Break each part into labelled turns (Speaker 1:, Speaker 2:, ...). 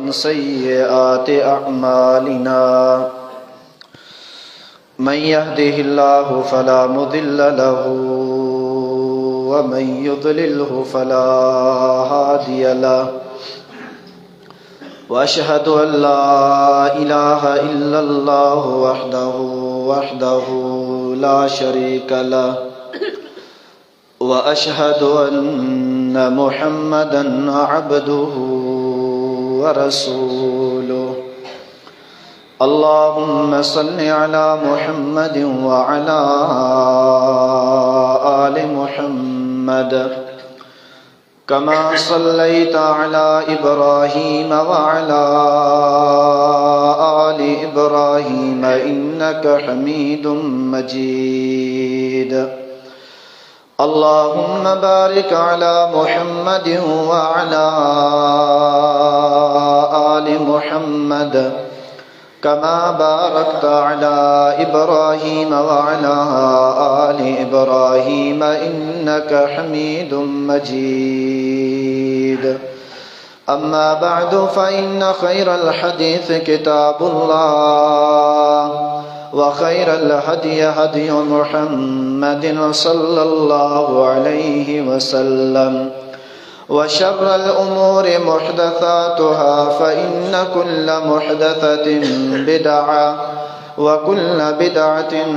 Speaker 1: वमिन सय्यिआति अअमालिना मन यहदिहिल्लाहु फला मुदिल्ल लहु व मन युद्लिल्हु फला हादिय लहु व अशहदु अल्ला इलाहा इल्लल्लाहु वहदहु ला शरीका लहु व अशहदु अन्ना मुहम्मदन अब्दुहु व रसूलुहु अल्लाहुम्मा सल्लि अला मुहम्मदिन व अला आलि मुहम्मद कमा सल्लैता अला इब्राहीम व अला आलि इब्राहीम इन्नका हमीदुम मजीद अल्लाहुम्मा बारिक अला मुहम्मदिन व अला आलि मुहम्मद कमा बारकता अला इब्राहीम व अला आलि इब्राहीम इन्नका हमीदुम मजीद अम्मा बअदु फ़इन्न खैरल हदीस किताबुल्लाह व खैरल हदी हदी मुहम्मदिन सल्लल्लाहु अलैहि वसल्लम व शर्रल उमूरि मुहदसातुहा फ़इन्न कुल्ल मुहदसतिन बिदअह व कुल्ल बिदअतिन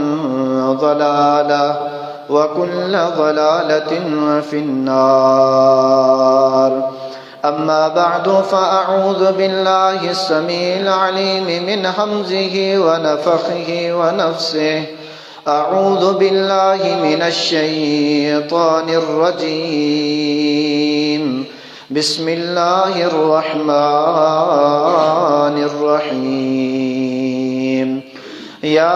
Speaker 1: ज़लालह व कुल्ल ज़लालतिन फ़िन्नार अम्मा बअदु फ़अऊज़ु बिल्लाहि अस्समीइल अलीम मिन हम्ज़िहि व नफ़ख़िहि व नफ़्सिहि अऊज़ु बिल्लाहि मिनश शैतानिर रजीम बिस्मिल्लाहिर रहमानिर रहीम या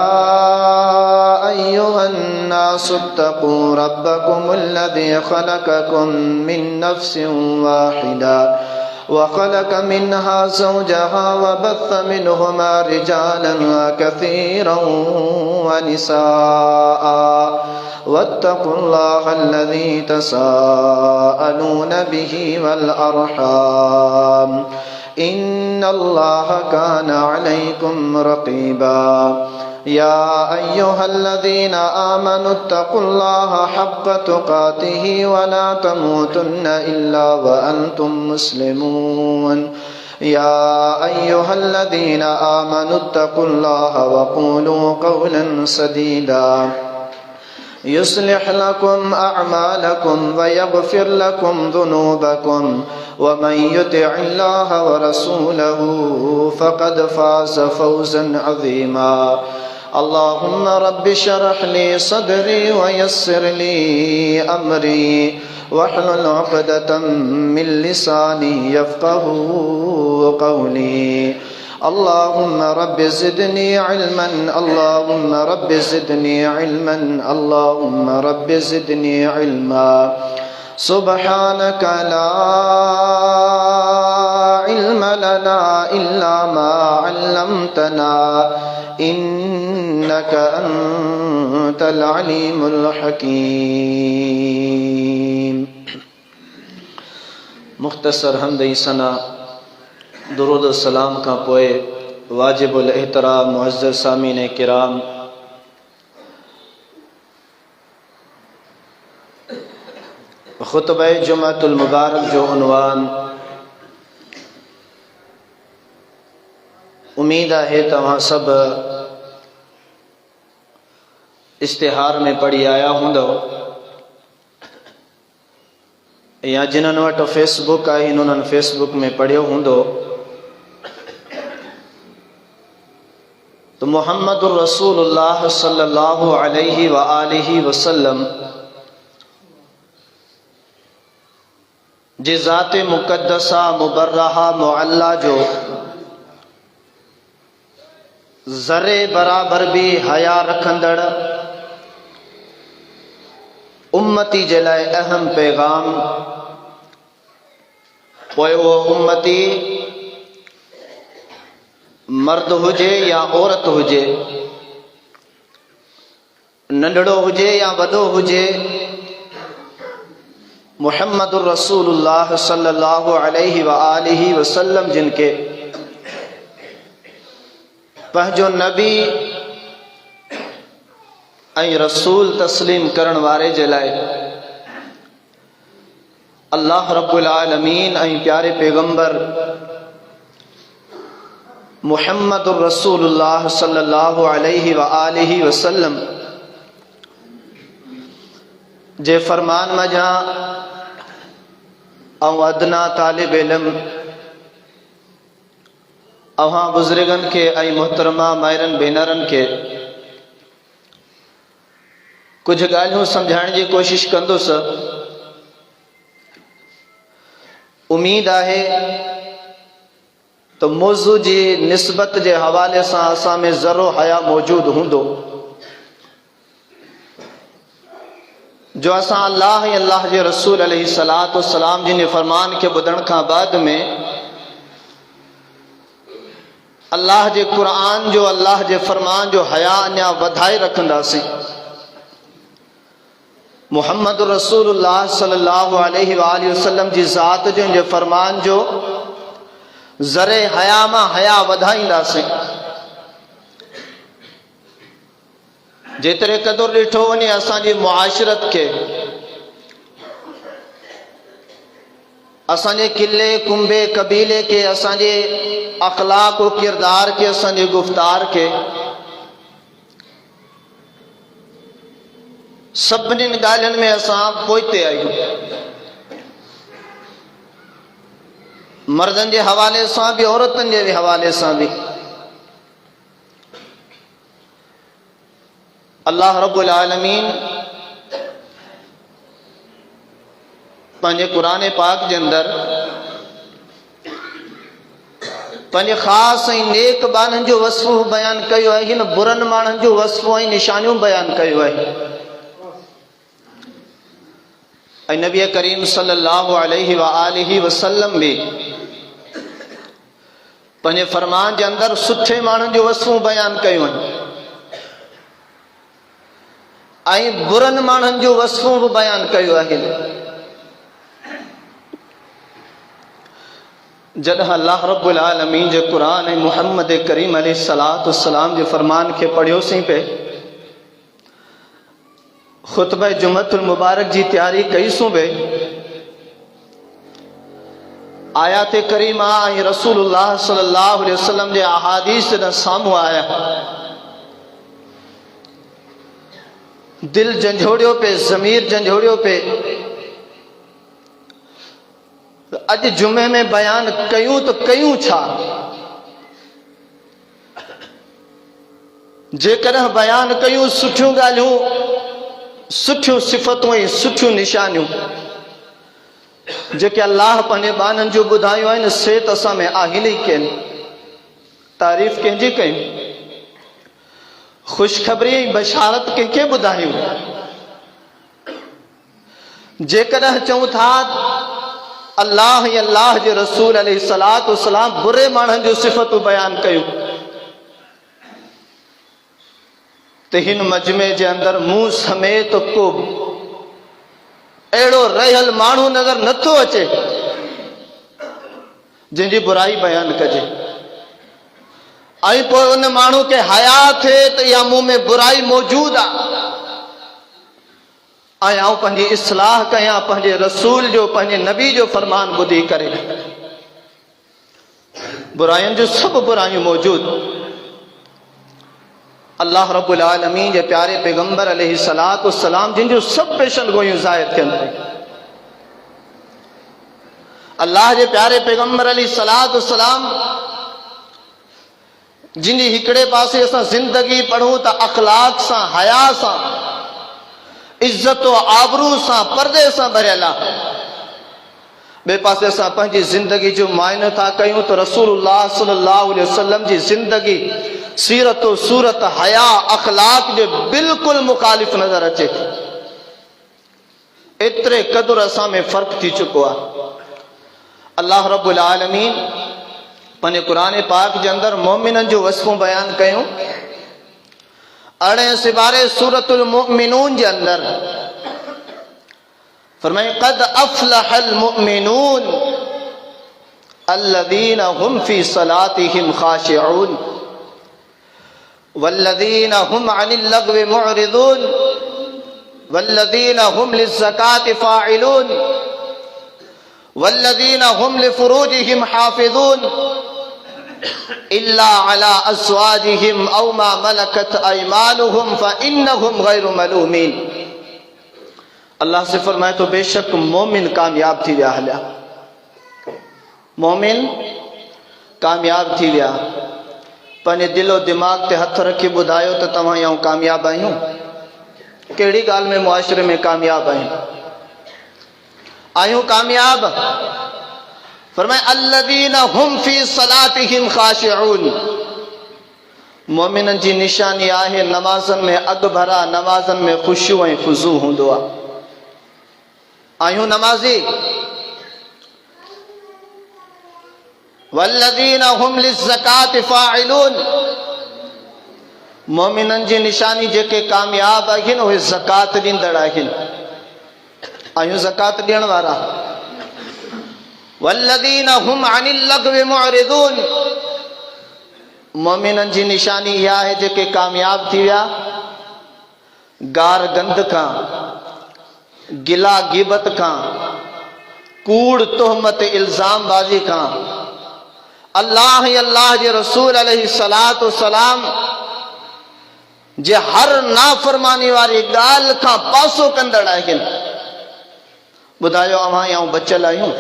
Speaker 1: अय्युहन नासु इत्तक़ू रब्बकुमुल्लज़ी खलक़कुम मिन नफ्सिन वाहिदा वखलक मिन्हा ज़ौजहा वबत्थ मिन्हुमा रिजालन कसीरन वनिसाअ वत्तक़ुल्लाह अल्लज़ी तसाअलून बिही वल अर्हाम इन्नल्लाह कान अलैकुम रक़ीबा या अय्युहल्लज़ीना आमनु इत्तक़ुल्लाह हक़्क़ तुक़ातिही वला तमूतुन्न इल्ला व अंतुम मुस्लिमून या अय्युहल्लज़ीना आमनु इत्तक़ुल्लाह वक़ूलू क़ौलन सदीदा युस्लिह लकुम अअमालकुम व यग़फिर लकुम ज़ुनूबकुम व मन युतिइल्लाह व रसूलहु फ़क़द फ़ाज़ फ़ौज़न अज़ीमा अल्लाहुम्मा रब्बि शरह ली सदरी व यस्सिर ली अमरी वहलुल उक़दतम मिन लिसानी यफ़क़हू क़ौली अल्लाहुम्मा रब्बि ज़िदनी इल्मन अल्लाहुम्मा रब्बि ज़िदनी इल्मन अल्लाहुम्मा रब्बि ज़िदनी इल्मा सुब्हानक ला इल्म लना इल्ला मा अल्लमतना इन्नका अंतल अलीमुल हकीम। मुख्तसर हम्द सना दुरूद सलाम का पोए वाजिबुल एहतराम मुअज़्ज़ज़ सामीन किराम खुतबा जुमातुल मुबारक जो उन्वान उम्मीद है तव्हां सब इश्तिहार में पढ़ी आया हूंदो या जिन्हनि वटि फेसबुक आहे उन्हनि फेसबुक में पढ़ियो हूंदो तो मुहम्मदुर रसूलुल्लाह सल्लल्लाहु अलैहि व आलिहि वसल्लम जे ज़ाते मुक़द्दसा मुबर्रहा मुअल्ला जो ज़रे बराबर भी हया रखंदड़ उम्मती जे लाए अहम पैगाम पोए वो उम्मती मर्द हुजे या औरत हुजे, नंढड़ो हुजे या वॾो हुजे, मुहम्मदुर रसूलुल्लाह सल्लल्लाहु अलैहि व आलिहि वसल्लम जिनके पंहिंजो नबी ऐं रसूल तस्लीम करण वारे जे लाइ अल्लाह रब्बुल आलमीन ऐं प्यारे पैगंबर मुहम्मदुर रसूलुल्लाह सल्लल्लाहु अलैहि व आलिहि वसल्लम जे फरमान मजा ऐं अदना तालिब इल्म अवां बुज़ुर्गनि खे ऐं मोहतरमा माहिरनि भेनरनि खे कुछ ॻाल्हियूं सम्झाइण जी कोशिश कंदुसि। उम्मीद आहे तो मौज़ू जी निस्बत जे हवाले सां असां में ज़रो हया मौजूद हूंदो जो असां अल्लाह ऐं अल्लाह जे रसूल अलैहिस्सलातु वस्सलाम जिन फरमान के ॿुधण खां बाद में अल्लाह जे क़ुरान जो अल्लाह जे फरमान जो हया अञा वधाए रखंदासीं। मुहम्मद रसूलुल्लाह सल्लल्लाहु अलैहि वसल्लम जी ज़ात जो जे फरमान जो ज़रे हया मां हया वधाईंदासीं। जेतिरे क़दुरु ॾिठो वञे असांजी मुआशरत के असांजे किले कुंबे कबीले के असांजे अखलाक और किरदार के असांजे गुफ्तार के सभिनीनि ॻाल्हियुनि में असां पोइते आहियूं। मर्दनि जे हवाले सां बि औरतुनि जे हवाले सां बि अल्लाह रब्बुल आलमीन पंहिंजे क़ुरान पाक जे अंदर पंहिंजे ख़ासि ऐं नेक बाननि जो वस्फ़ बयानु कयो आहे। हिन बुरनि माण्हुनि जो वस्फ़ ऐं निशानियूं बयानु कयो आहे। ऐं नबी करीम सल्लल्लाहु अलैहि व आलिहि वसल्लम भी पंहिंजे फरमान जे अंदर सुठे माण्हुनि जो वस्फ़ूं बयानु कयूं आहिनि ऐं बुरनि माण्हुनि जो वस्फ़ूं बि बयानु कयो आहे। जॾहिं अल्लाह रब्बुल आलमीन जे क़ुरान ऐं मुहम्मद करीम अलैहिस्सलातु वस्सलाम जे फरमान खे पढ़ियोसीं पे खुतबा जुमअतुल मुबारक जी तैयारी कईसूं बे आयात करीमा ऐं रसूलुल्लाह सल्लल्लाहु अलैहि वसल्लम जे अहादीस जॾहिं साम्हूं आया दिल झंझोड़ियो पे ज़मीर झंझोड़ियो पे अॼु जुमे में बयान कयूं तो कयूं छा। जेकॾहिं बयान कयूं सुठियूं ॻाल्हियूं सुठियूं सिफ़तूं ऐं सुठियूं निशानियूं जेके अल्लाह पंहिंजे बाननि जो ॿुधायूं आहिनि से त असां में आहिनि ई कनि। तारीफ़ कंहिंजी कयूं, ख़ुशख़बरी ऐं बशारत कंहिंखे ॿुधायूं। जेकॾहिं चऊं था अल्लाह ऐं अल्लाह जे रसूल अलैहिस्सलातु वस्सलाम बुरे माण्हुनि जूं सिफ़तूं बयानु कयूं त हिन मजमे जे अंदर मूं समेत को अहिड़ो रहियल माण्हू नज़र नथो अचे जंहिंजी बुराई बयानु कजे ऐं पोइ उन माण्हू खे हया थिए त इहा मूं में बुराई मौजूदु आहे ऐं आउं पंहिंजी इस्लाह कयां पंहिंजे रसूल जो पंहिंजे नबी जो फरमान ॿुधी करे। बुराइयुनि जूं सभु बुराइयूं मौजूदु अल्लाह रब्बुल आलमीन जे प्यारे पैगंबर अलैहिस्सलातु वस्सलाम जिन जूं सभु पेशन गोयूं ज़ाहिर थियनि। अल्लाह जे प्यारे पैगंबर अलैहिस्सलातु वस्सलाम जिन जी हिकिड़े पासे असां ज़िंदगी पढ़ूं त अखलाक सां हया सां इज्जत आबरू सां पर्दे सां भरियल आहे। ॿिए पासे असां पंहिंजी ज़िंदगी जो मुआइनो था कयूं त रसूलुल्लाह सल्लल्लाहु अलैहि वसल्लम जी ज़िंदगी सीरत सूरत हया अखलाक जे बिल्कुलु मुखालिफ़ नज़र अचे। एतिरे क़दुरु असां में फ़र्क़ु थी चुको आहे। अल्लाह रब्बुल आलमीन पंहिंजे क़ुरान पाक जे अंदरि मोमिननि जो वस्फ़ूं बयानु कयूं। 18 सिपारे सूरतुल मुमिनून जे अंदरि फरमाए क़द अफ़लहल मुमिनून अल्लज़ीना हुम फ़ी सलातिहिम ख़ाशिऊन। वल्लज़ीन हुम अनिल लग़्वी मुअरिदून वल्लज़ीन हुम लिज़्ज़काति फ़ाइलून वल्लज़ीन हुम लिफ़ुरूजिहिम हाफ़िज़ून इल्ला अला अज़वाजिहिम औ मा मलकत अयमानुहुम फ़इन्नहुम गैरु मलूमीन। अल्लाह से फरमाए तो बेशक मोमिन कामयाब थी विया हलिया, मोमिन कामयाब थी विया। पंहिंजे दिलो दिमाग़ ते हथ रखी ॿुधायो त तव्हां आऊं कामयाब आहियूं? कहिड़ी ॻाल्हि में मुआशरे में कामयाब आहियूं कामयाब? फरमाए अल्लज़ीन हुम फी सलातिहिम खाशिऊन। मोमिननि जी निशानी आहे नमाज़नि में अॻु भरा, नमाज़नि में ख़ुशू ऐं ख़ुज़ू हूंदो आहे। आहियूं नमाज़ी? वल्लज़ीन हुम लिज़्ज़काति फ़ाइलून। मोमिननि जी निशानी जेके कामयाब आहिनि उहे ज़कात ॾींदड़ आहिनि। आहियूं ज़कात ॾियण वारा? वल्लज़ीन हुम अनिल लग़्वी मुअरिदून। मोमिननि जी निशानी इहा आहे जेके कामयाब थी विया गार गंद खां, गिला गिबत खां, कूड़ तोहमत इल्ज़ाम बाज़ी खां, अल्लाह अल्लाह जे रसूल अलैहिस्सलातु वस्सलाम जे हर नाफरमानी वारी ॻाल्हि खां पासो कंदड़ आहिनि। ॿुधायो अवां आऊं बचियल आहियूं?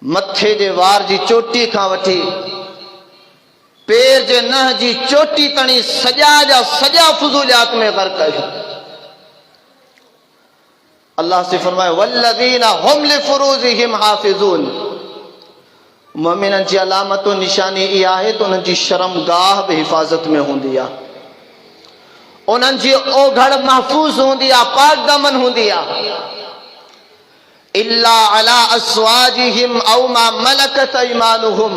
Speaker 1: मथे जे वार जी चोटी खां वठी पेर जे नह जी चोटी ताणी सॼा जा सॼा फुज़ूलियात में ग़र्क़ आहियूं। अल्लाह से फरमाए वल्लज़ीन हुम लिफ़ुरूजिहिम हाफ़िज़ून। मोमिननि जी अलामत निशानी इहा आहे त उन्हनि जी शर्मगाह बि हिफ़ाज़त में हूंदी आहे, उन्हनि जी ओघड़ महफ़ूज़ हूंदी आहे, पाक दामन हूंदी आहे। इल्ला अला अज़वाजिहिम औ मा मलकत अयमानुहुम।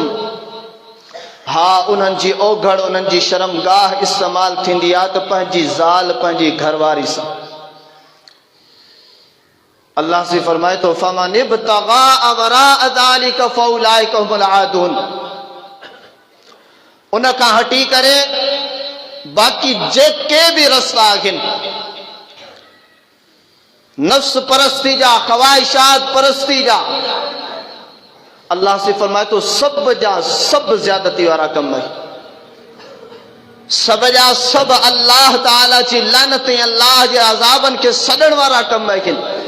Speaker 1: हा, उन्हनि जी ओघड़, उन्हनि जी शर्मगाह इस्तेमाल थींदी आहे त पंहिंजी ज़ाल, पंहिंजी घरवारी सां। अल्लाह से फरमाए तो फमन इब्तगा वराअ ज़ालिका फउलाइका हुमुल आदून। उन खां हटी करे बाक़ी जेके भी रस्ता आहिनि नफ्स परस्ती जा, ख्वाहिशात परस्ती जा, अल्लाह से फरमाए तो सब जा सब ज्यादती वारा कम है, सब जा सब अल्लाह ताला जी लानत ऐं अल्लाह जे अज़ाबनि खे सॾण वारा कम आहिनि।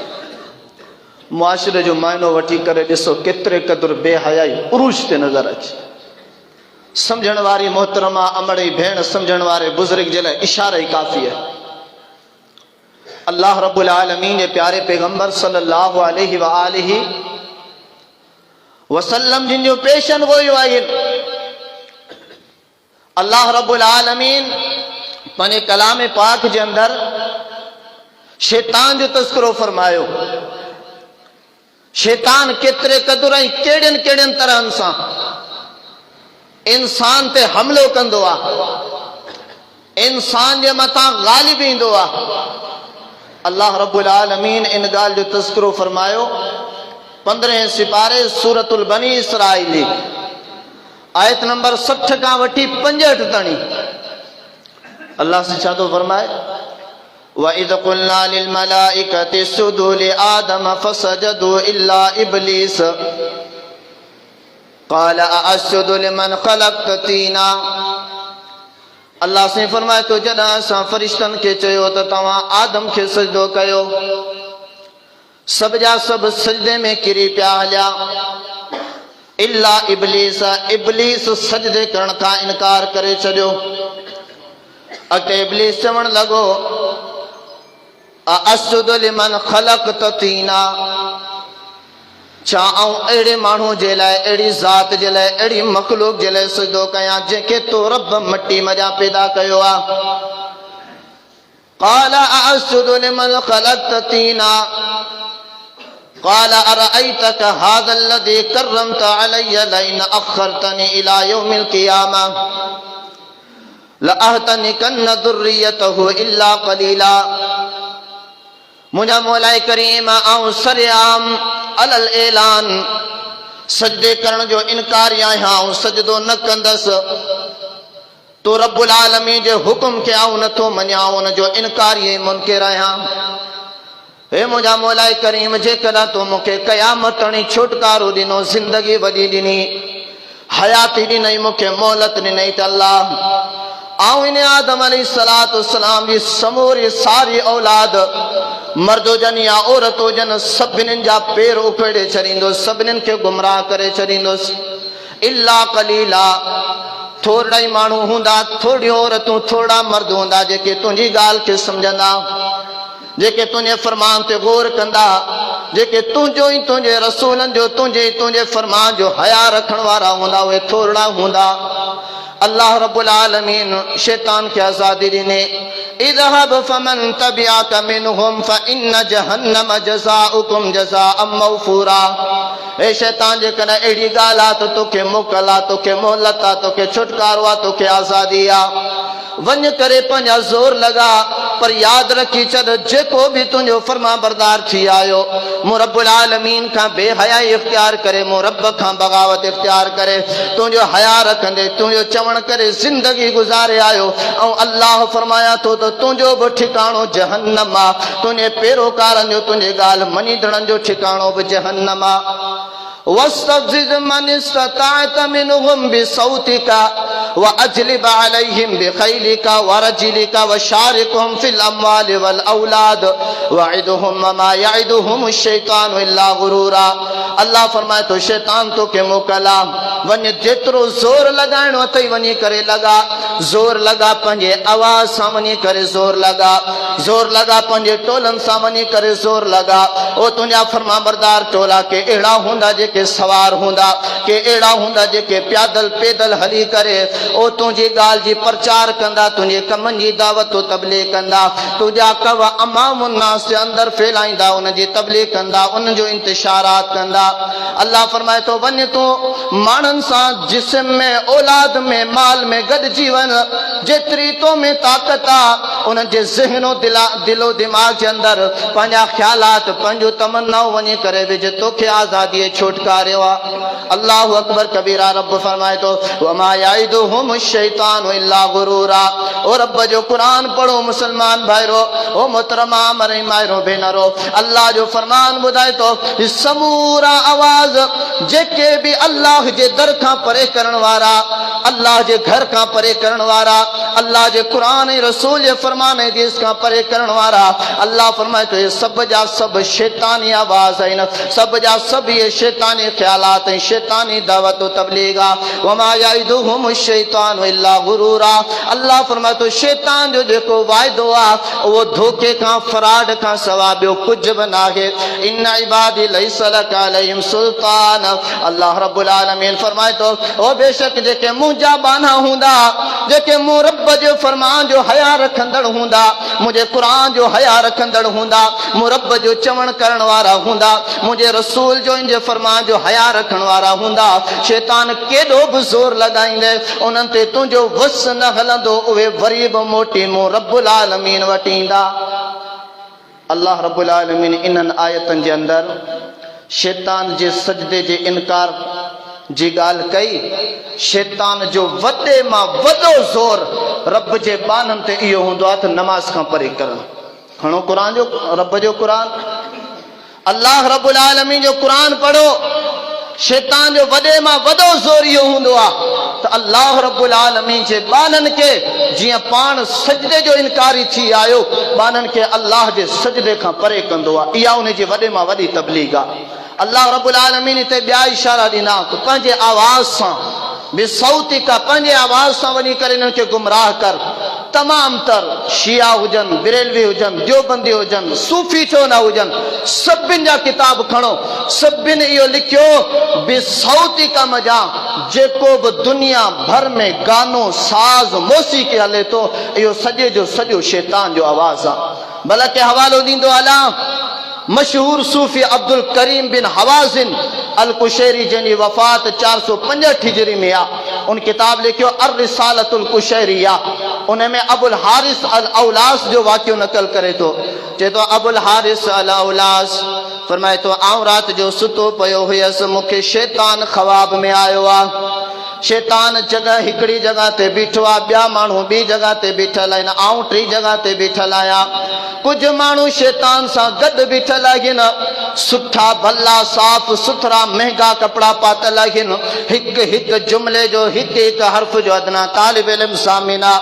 Speaker 1: मुआशरे जो मायनो वठी करे ॾिसो केतिरे क़दुरु बेहयाई उरूज ते नज़र अचे। समझण वारी मोहतरमा अमड़ी भेण, समझण वारे बुज़ुर्ग जे लाइ इशारा ई काफ़ी आहे। अल्लाह रब्बुल आलमीन जे प्यारे पैगंबर सल्लल्लाहु अलैहि व आलिहि वसल्लम जिन जो पेशन गोयो आहिनि, अल्लाह रब्बुल आलमीन पंहिंजे कलाम पाक जे अंदर शैतान जो तज़किरो फरमायो। शैतान केतिरे क़दुरु ऐं कहिड़ियुनि कहिड़ियुनि तरहनि सां इंसान ते हमलो कंदो आहे, इंसान जे मथां ग़ालिब ईंदो आहे। अल्लाह रब्बुल आलमीन इन ॻाल्हि जो तज़किरो फरमायो 15 सिपारे सूरतुल बनी इसराइली आयत नंबर 60 खां वठी 65 ताणी। अल्लाह से छा थो फरमाए? वइज़ क़ुलना लिल मलाइकति इसजुदू लिआदम फसजदू इल्ला इब्लीस क़ाल अअस्जुदु लिमन ख़लक़त तीना। अल्लाह से फरमाए तो जॾहिं असां फ़रिश्तनि खे चयो त तव्हां आदम खे सजदो कयो, सब जा सब सजदे में किरी पिया हलिया, इल्ला इब्लीस, इब्लीस सजदे करण खां इनकार करे छॾियो। अॻिते इब्लीस चवण लॻो अअस्जुदु लिमन ख़लक़त तीना, छा आऊं अहिड़े माण्हू जे लाइ, अहिड़ी ज़ात जे लाइ, अहिड़ी मख़लूक जे लाइ सजदो कयां जंहिंखे तो रब मट्टी मजा पैदा कयो आहे। क़ाल अअस्जुदु लिमन ख़लक़त तीना क़ाल अरअयतक हाज़ल्लज़ी कर्रमत अलय्य लइन अख़रतनी इला यौमिल क़ियामा लअहतनिकन्न ज़ुर्रियतहु इल्ला क़लीला। मुझा मौलाए करीम आऊं सरेआम अलल ऐलान सजदे करण जो इनकार आहियां, सजदो न कंदसि तो रब्बुल आलमीन जे हुक्म के आऊं नथो मञां उन जो इनकारी मुनकिर आहियां। हे मुंहिंजा मौलाए करीम, जेकॾहिं तो मूंखे क़यामत ताणी छुटकारो ॾिनो, ज़िंदगी वॾी ॾिनी, हयाती ॾिनई, मूंखे मोहलत ॾिनई, त अल्लाह आऊं इन आदम अलैहिस्सलाम जी समूरी सारी औलाद मर्द हुजनि या औरत हुजनि सभिनीनि जा पेर उखेड़े छॾींदुसि, सभिनीनि खे गुमराह करे छॾींदुसि। इल्ला कलीला, थोरा ई माण्हू हूंदा, थोड़ियूं औरतूं, थोड़ा मर्द हूंदा जेके तुंहिंजी ॻाल्हि खे सम्झंदा, जेके तुंहिंजे फरमान ते गौर कंदा, जेके तुंहिंजो ई तुंहिंजे रसूलनि जो तुंहिंजे फरमान जो हया रखण वारा हूंदा, उहे थोरा हूंदा। अल्लाह रब्बुल आलमीन शैतान खे आज़ादी ॾिने, इज़हब फमन तबिअक मिनहुम फइन्न जहन्नम जज़ाउकुम जज़ाअम मग़फ़ूरा। हे शैतान, जेकॾहिं अहिड़ी ॻाल्हि आहे त तोखे मोकल आहे, तोखे मोहलत आहे, तोखे छुटकारो आहे, तोखे आज़ादी आहे, वञ करे पंहिंजा ज़ोर लॻा, पर यादि रखी छॾ, जेको बि तुंहिंजो फर्मा बरदार थी आयो, मूं रब्बुल आलमीन खां बेहयाई इख्तियार करे, मूं रब खां बग़ावत इख्तियार करे, तुंहिंजो हया रखंदे, तुंहिंजो चवण करे ज़िंदगी गुज़ारे आयो, ऐं अल्लाह फरमाया थो त तुंहिंजो बि ठिकाणो जहन्नम आहे, तुंहिंजे पेरोकारनि जो, तुंहिंजे ॻाल्हि मञीदड़नि जो ठिकाणो बि जहन्नम आहे। वस्तफ़्ज़िज़ मन इस्तताअत मिनहुम बिसौतिका वअजलिब अलैहिम बिखैलिका वरजिलिका वशारिकहुम फिल अमवालि वल औलाद वइदहुम वमा यइदुहुम शैतानु इल्ला गुरूरा। अल्लाह फरमाए तो शैतान तोखे मोकला, वञ जेतिरो ज़ोर लॻाइणो अथई वञी करे लॻा, ज़ोर लॻा पंहिंजे आवाज़ सां, वञी करे ज़ोर लॻा, ज़ोर लॻा पंहिंजे टोलनि सां, वञी करे ज़ोर लॻा। ओ तुंहिंजा फरमाबरदार टोला के अहिड़ा हूंदा जेके सवार हूंदा, के अहिड़ा हूंदा जेके पैदल पैदल हली करे ओ तुंहिंजी ॻाल्हि जी प्रचार कंदा, तुंहिंजे कमनि जी दावत तबलीग कंदा, तुंहिंजा कव अमाम उन्नास जे अंदरि फैलाईंदा, उनजी तबलीग कंदा, उनजो इंतिशारात कंदा। अल्लाह फरमाए तो वञ तूं माण्हुनि सां जिस्म में, औलाद में, माल में गॾिजी वञ, जेतिरी तो में ताक़त आहे उनजे ज़हनो दिलो दिमाग़ जे अंदरि पंहिंजा ख़्यालात, पंहिंजो तमन्नाऊं वञी करे विझ, तोखे आज़ादी छुटकारियो आहे। अल्लाहु अकबर कबीरा। रब फरमाए तो वमा याइदुहुम शैतानु इल्ला गुरूरा। ओ रब जो कुरान पढ़ो मुसलमान भाइरो, ओ मोहतरमा मरे मायरो भेनरो, अल्लाह जो फरमान ॿुधाए तो समूरा आवाज़ जेके भी अल्लाह जे दर खां परे करण वारा, अल्लाह जे घर खां परे करण वारा, अल्लाह जे कुरान ऐं रसूल जे फरमान हदीस खां परे करण वारा, अल्लाह फरमाए तो ये सब जा सब शैतानी आवाज़ आहिनि, सब जा सब ये शैतानी ख्यालात ऐं शैतानी दावत तबलीग आहे। वमा याइदुहुम शैतानु इल्ला गुरूरा। अल्लाह फरमाए तो शैतान जो जेको वाइदो आहे उहो धोखे खां, फ्रॉड खां सवा ॿियो कुझु बि नाहे। इन इबादी लैस लक अलैहिम सुल्तान। अल्लाह रब्बुल आलमीन फरमाए तो ओ बेशक जेके मुंहिंजा बाना हूंदा, जेके मूं रब जो फरमान जो हया रखंदड़ हूंदा, मुंहिंजे क़ुरान जो हया रखंदड़ हूंदा, मूं रब जो चवण करण वारा हूंदा, मुंहिंजे रसूल जो इन जे फरमान जो हया रखण वारा हूंदा, शैतान केॾो बि ज़ोर लॻाईंदे उन्हनि ते तुंहिंजो वस न हलंदो, उहे वरी बि मोटी मूं रब्बुल आलमीन वटि ईंदा। अल्लाह रब्बुल आलमीन इन्हनि आयतनि जे अंदरि शैतान जे सजदे जे इनकार जी ॻाल्हि कई। शैतान जो वॾे मां वॾो ज़ोर रब जे बाननि ते इहो हूंदो आहे त नमाज़ खां परे करणु। खणो क़ुरान जो, रब जो क़ुरान, अल्लाह रब्बुल आलमीन जो क़ुरान पढ़ो। शैतान जो वॾे मां वॾो ज़ोर इहो हूंदो आहे त अल्लाह रब्बुल आलमीन जे बाननि खे, जीअं पाण सजदे जो इनकारी थी आयो, बाननि खे अल्लाह जे सजदे खां परे कंदो आहे। इहा उन जी वॾे मां वॾी तबलीग आहे। अल्लाह रब्बुल आलमीन हिते ॿिया इशारा ॾिना त पंहिंजे आवाज़ सां, बिसौतिका, पंहिंजे आवाज़ सां वञी करे इन्हनि खे गुमराह कर। तमाम तर शिया हुजनि, बिरेलवी हुजनि, देवबंदी हुजनि, सूफ़ी छो न हुजनि, सभिनि जा किताब खणो, सभिनि इहो लिखियो बिसौतिका मजा, जेको बि दुनिया भर में गानो, साज़, मौसीक़ी हले थो, इहो सॼे जो सॼो शैतान जो आवाज़ आहे। भला के हवालो ॾींदो अलाह मशहूर सूफ़ी अब्दुल करीम बिन हवाज़िन अल कुशैरी, जंहिंजी वफ़ात 465 हिजरी में आहे। उन किताब लिखियो अर रिसालतुल कुशैरिया। उन में अबुल हारिस अल औलास जो वाक़ियो नक़ल करे थो। चए थो अबुल हारिस अल औलास फरमाए थो आउं राति जो सुतो पियो हुयसि, मूंखे शैतान ख़्वाब में आयो आहे। शैतान जगह हिकड़ी जगह ते बीठो आ, ॿिया माण्हू ॿी जगह ते बीठल आहिनि, आऊं टी जगह ते बीठल आहियां। कुछ माण्हू शैतान सां गॾु बीठल आहिनि, सुठा भला साफ़ सुथरा महंगा कपिड़ा पातल आहिनि, हिकु हिकु जुमिले जो हिकु हिकु हर्फ़ जो अदना तालिब इल्म सामिना।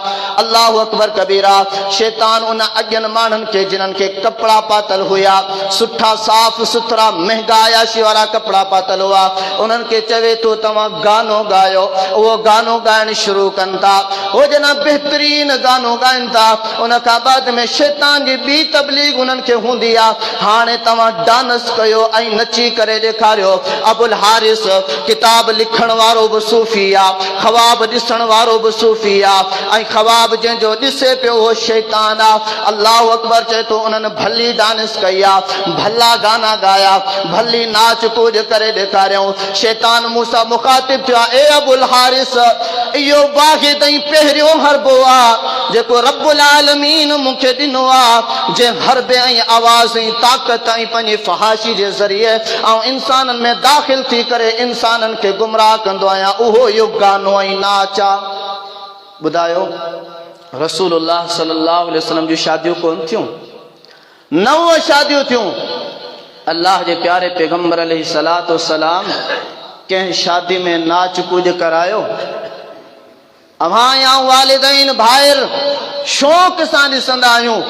Speaker 1: अल्लाहु अकबर कबीरा। शैतान उन अॼनि माण्हुनि खे जिन्हनि खे कपिड़ा पातल हुया, सुठा साफ़ सुथरा महंगा आयाशी वारा कपिड़ा पातल हुआ, उन्हनि खे चवे थो तव्हां गानो ॻायो। उहो गानो ॻाइणु शुरू कनि था, उहो जना बहितरीन गानो ॻाइनि था। उन खां बाद में शैतान जी ॿी तबलीग उन्हनि खे हूंदी आहे, हाणे तव्हां डांस कयो ऐं नची करे ॾेखारियो। अबुल हारिस किताब लिखण वारो बि सूफ़ी आहे, ख़वाब ॾिसण वारो बि सूफ़ी आहे, ऐं ख़वाब जंहिंजो ॾिसे पियो उहो शैतान आहे। अल्लाहु अकबर चए थो उन्हनि भली डांस कई आहे, भला गाना ॻाया, भली नाच कूद करे ॾेखारियऊं। शैतान मूंसां मुखातिब थियो आहे, ए अबुल हारिस, इहो वाहिद ऐं पहिरियों हरबो आहे जेको रब्बुल आलमीन मूंखे ॾिनो आहे, जंहिं हरबे ऐं आवाज़ ऐं ताक़त ऐं पंहिंजी फहाशी जे ज़रिए ऐं इंसाननि में दाख़िल थी करे इंसाननि खे गुमराह कंदो आहियां, उहो इहो गानो ऐं नाच आहे। ॿुधायो रसूलुल्लाह सल्लल्लाहु अलैहि वसल्लम जूं शादियूं कोन थियूं, 9 शादियूं थियूं। अल्लाह जे प्यारे पैगंबर अलैहिस्सलातु वस्सलाम कंहिं शादी में नाच कूद करायो? अव्हां या वालिदैन भाइर शौक़ सां ॾिसंदा आहियूं।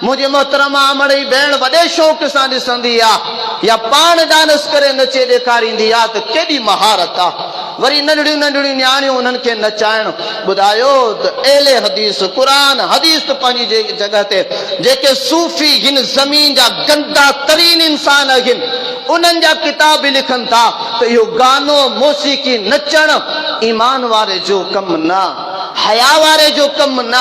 Speaker 1: मुंहिंजी मोहतरमा अमड़ी भेण वॾे शौक़ सां ॾिसंदी आहे, या पाण डांस करे नचे ॾेखारींदी आहे त केॾी महारत आहे। वरी नंढड़ियूं नंढड़ियूं न्याणियूं उन्हनि खे नचाइण। ॿुधायो त एले हदीस क़ुरान हदीस त पंहिंजी जॻह ते, जेके सूफ़ी हिन ज़मीन जा गंदा तरीन इंसान आहिनि, उन्हनि जा किताब लिखनि था त इहो गानो मौसीक़ी नचण ईमान वारे जो कमु न, हया वारे जो कमु न,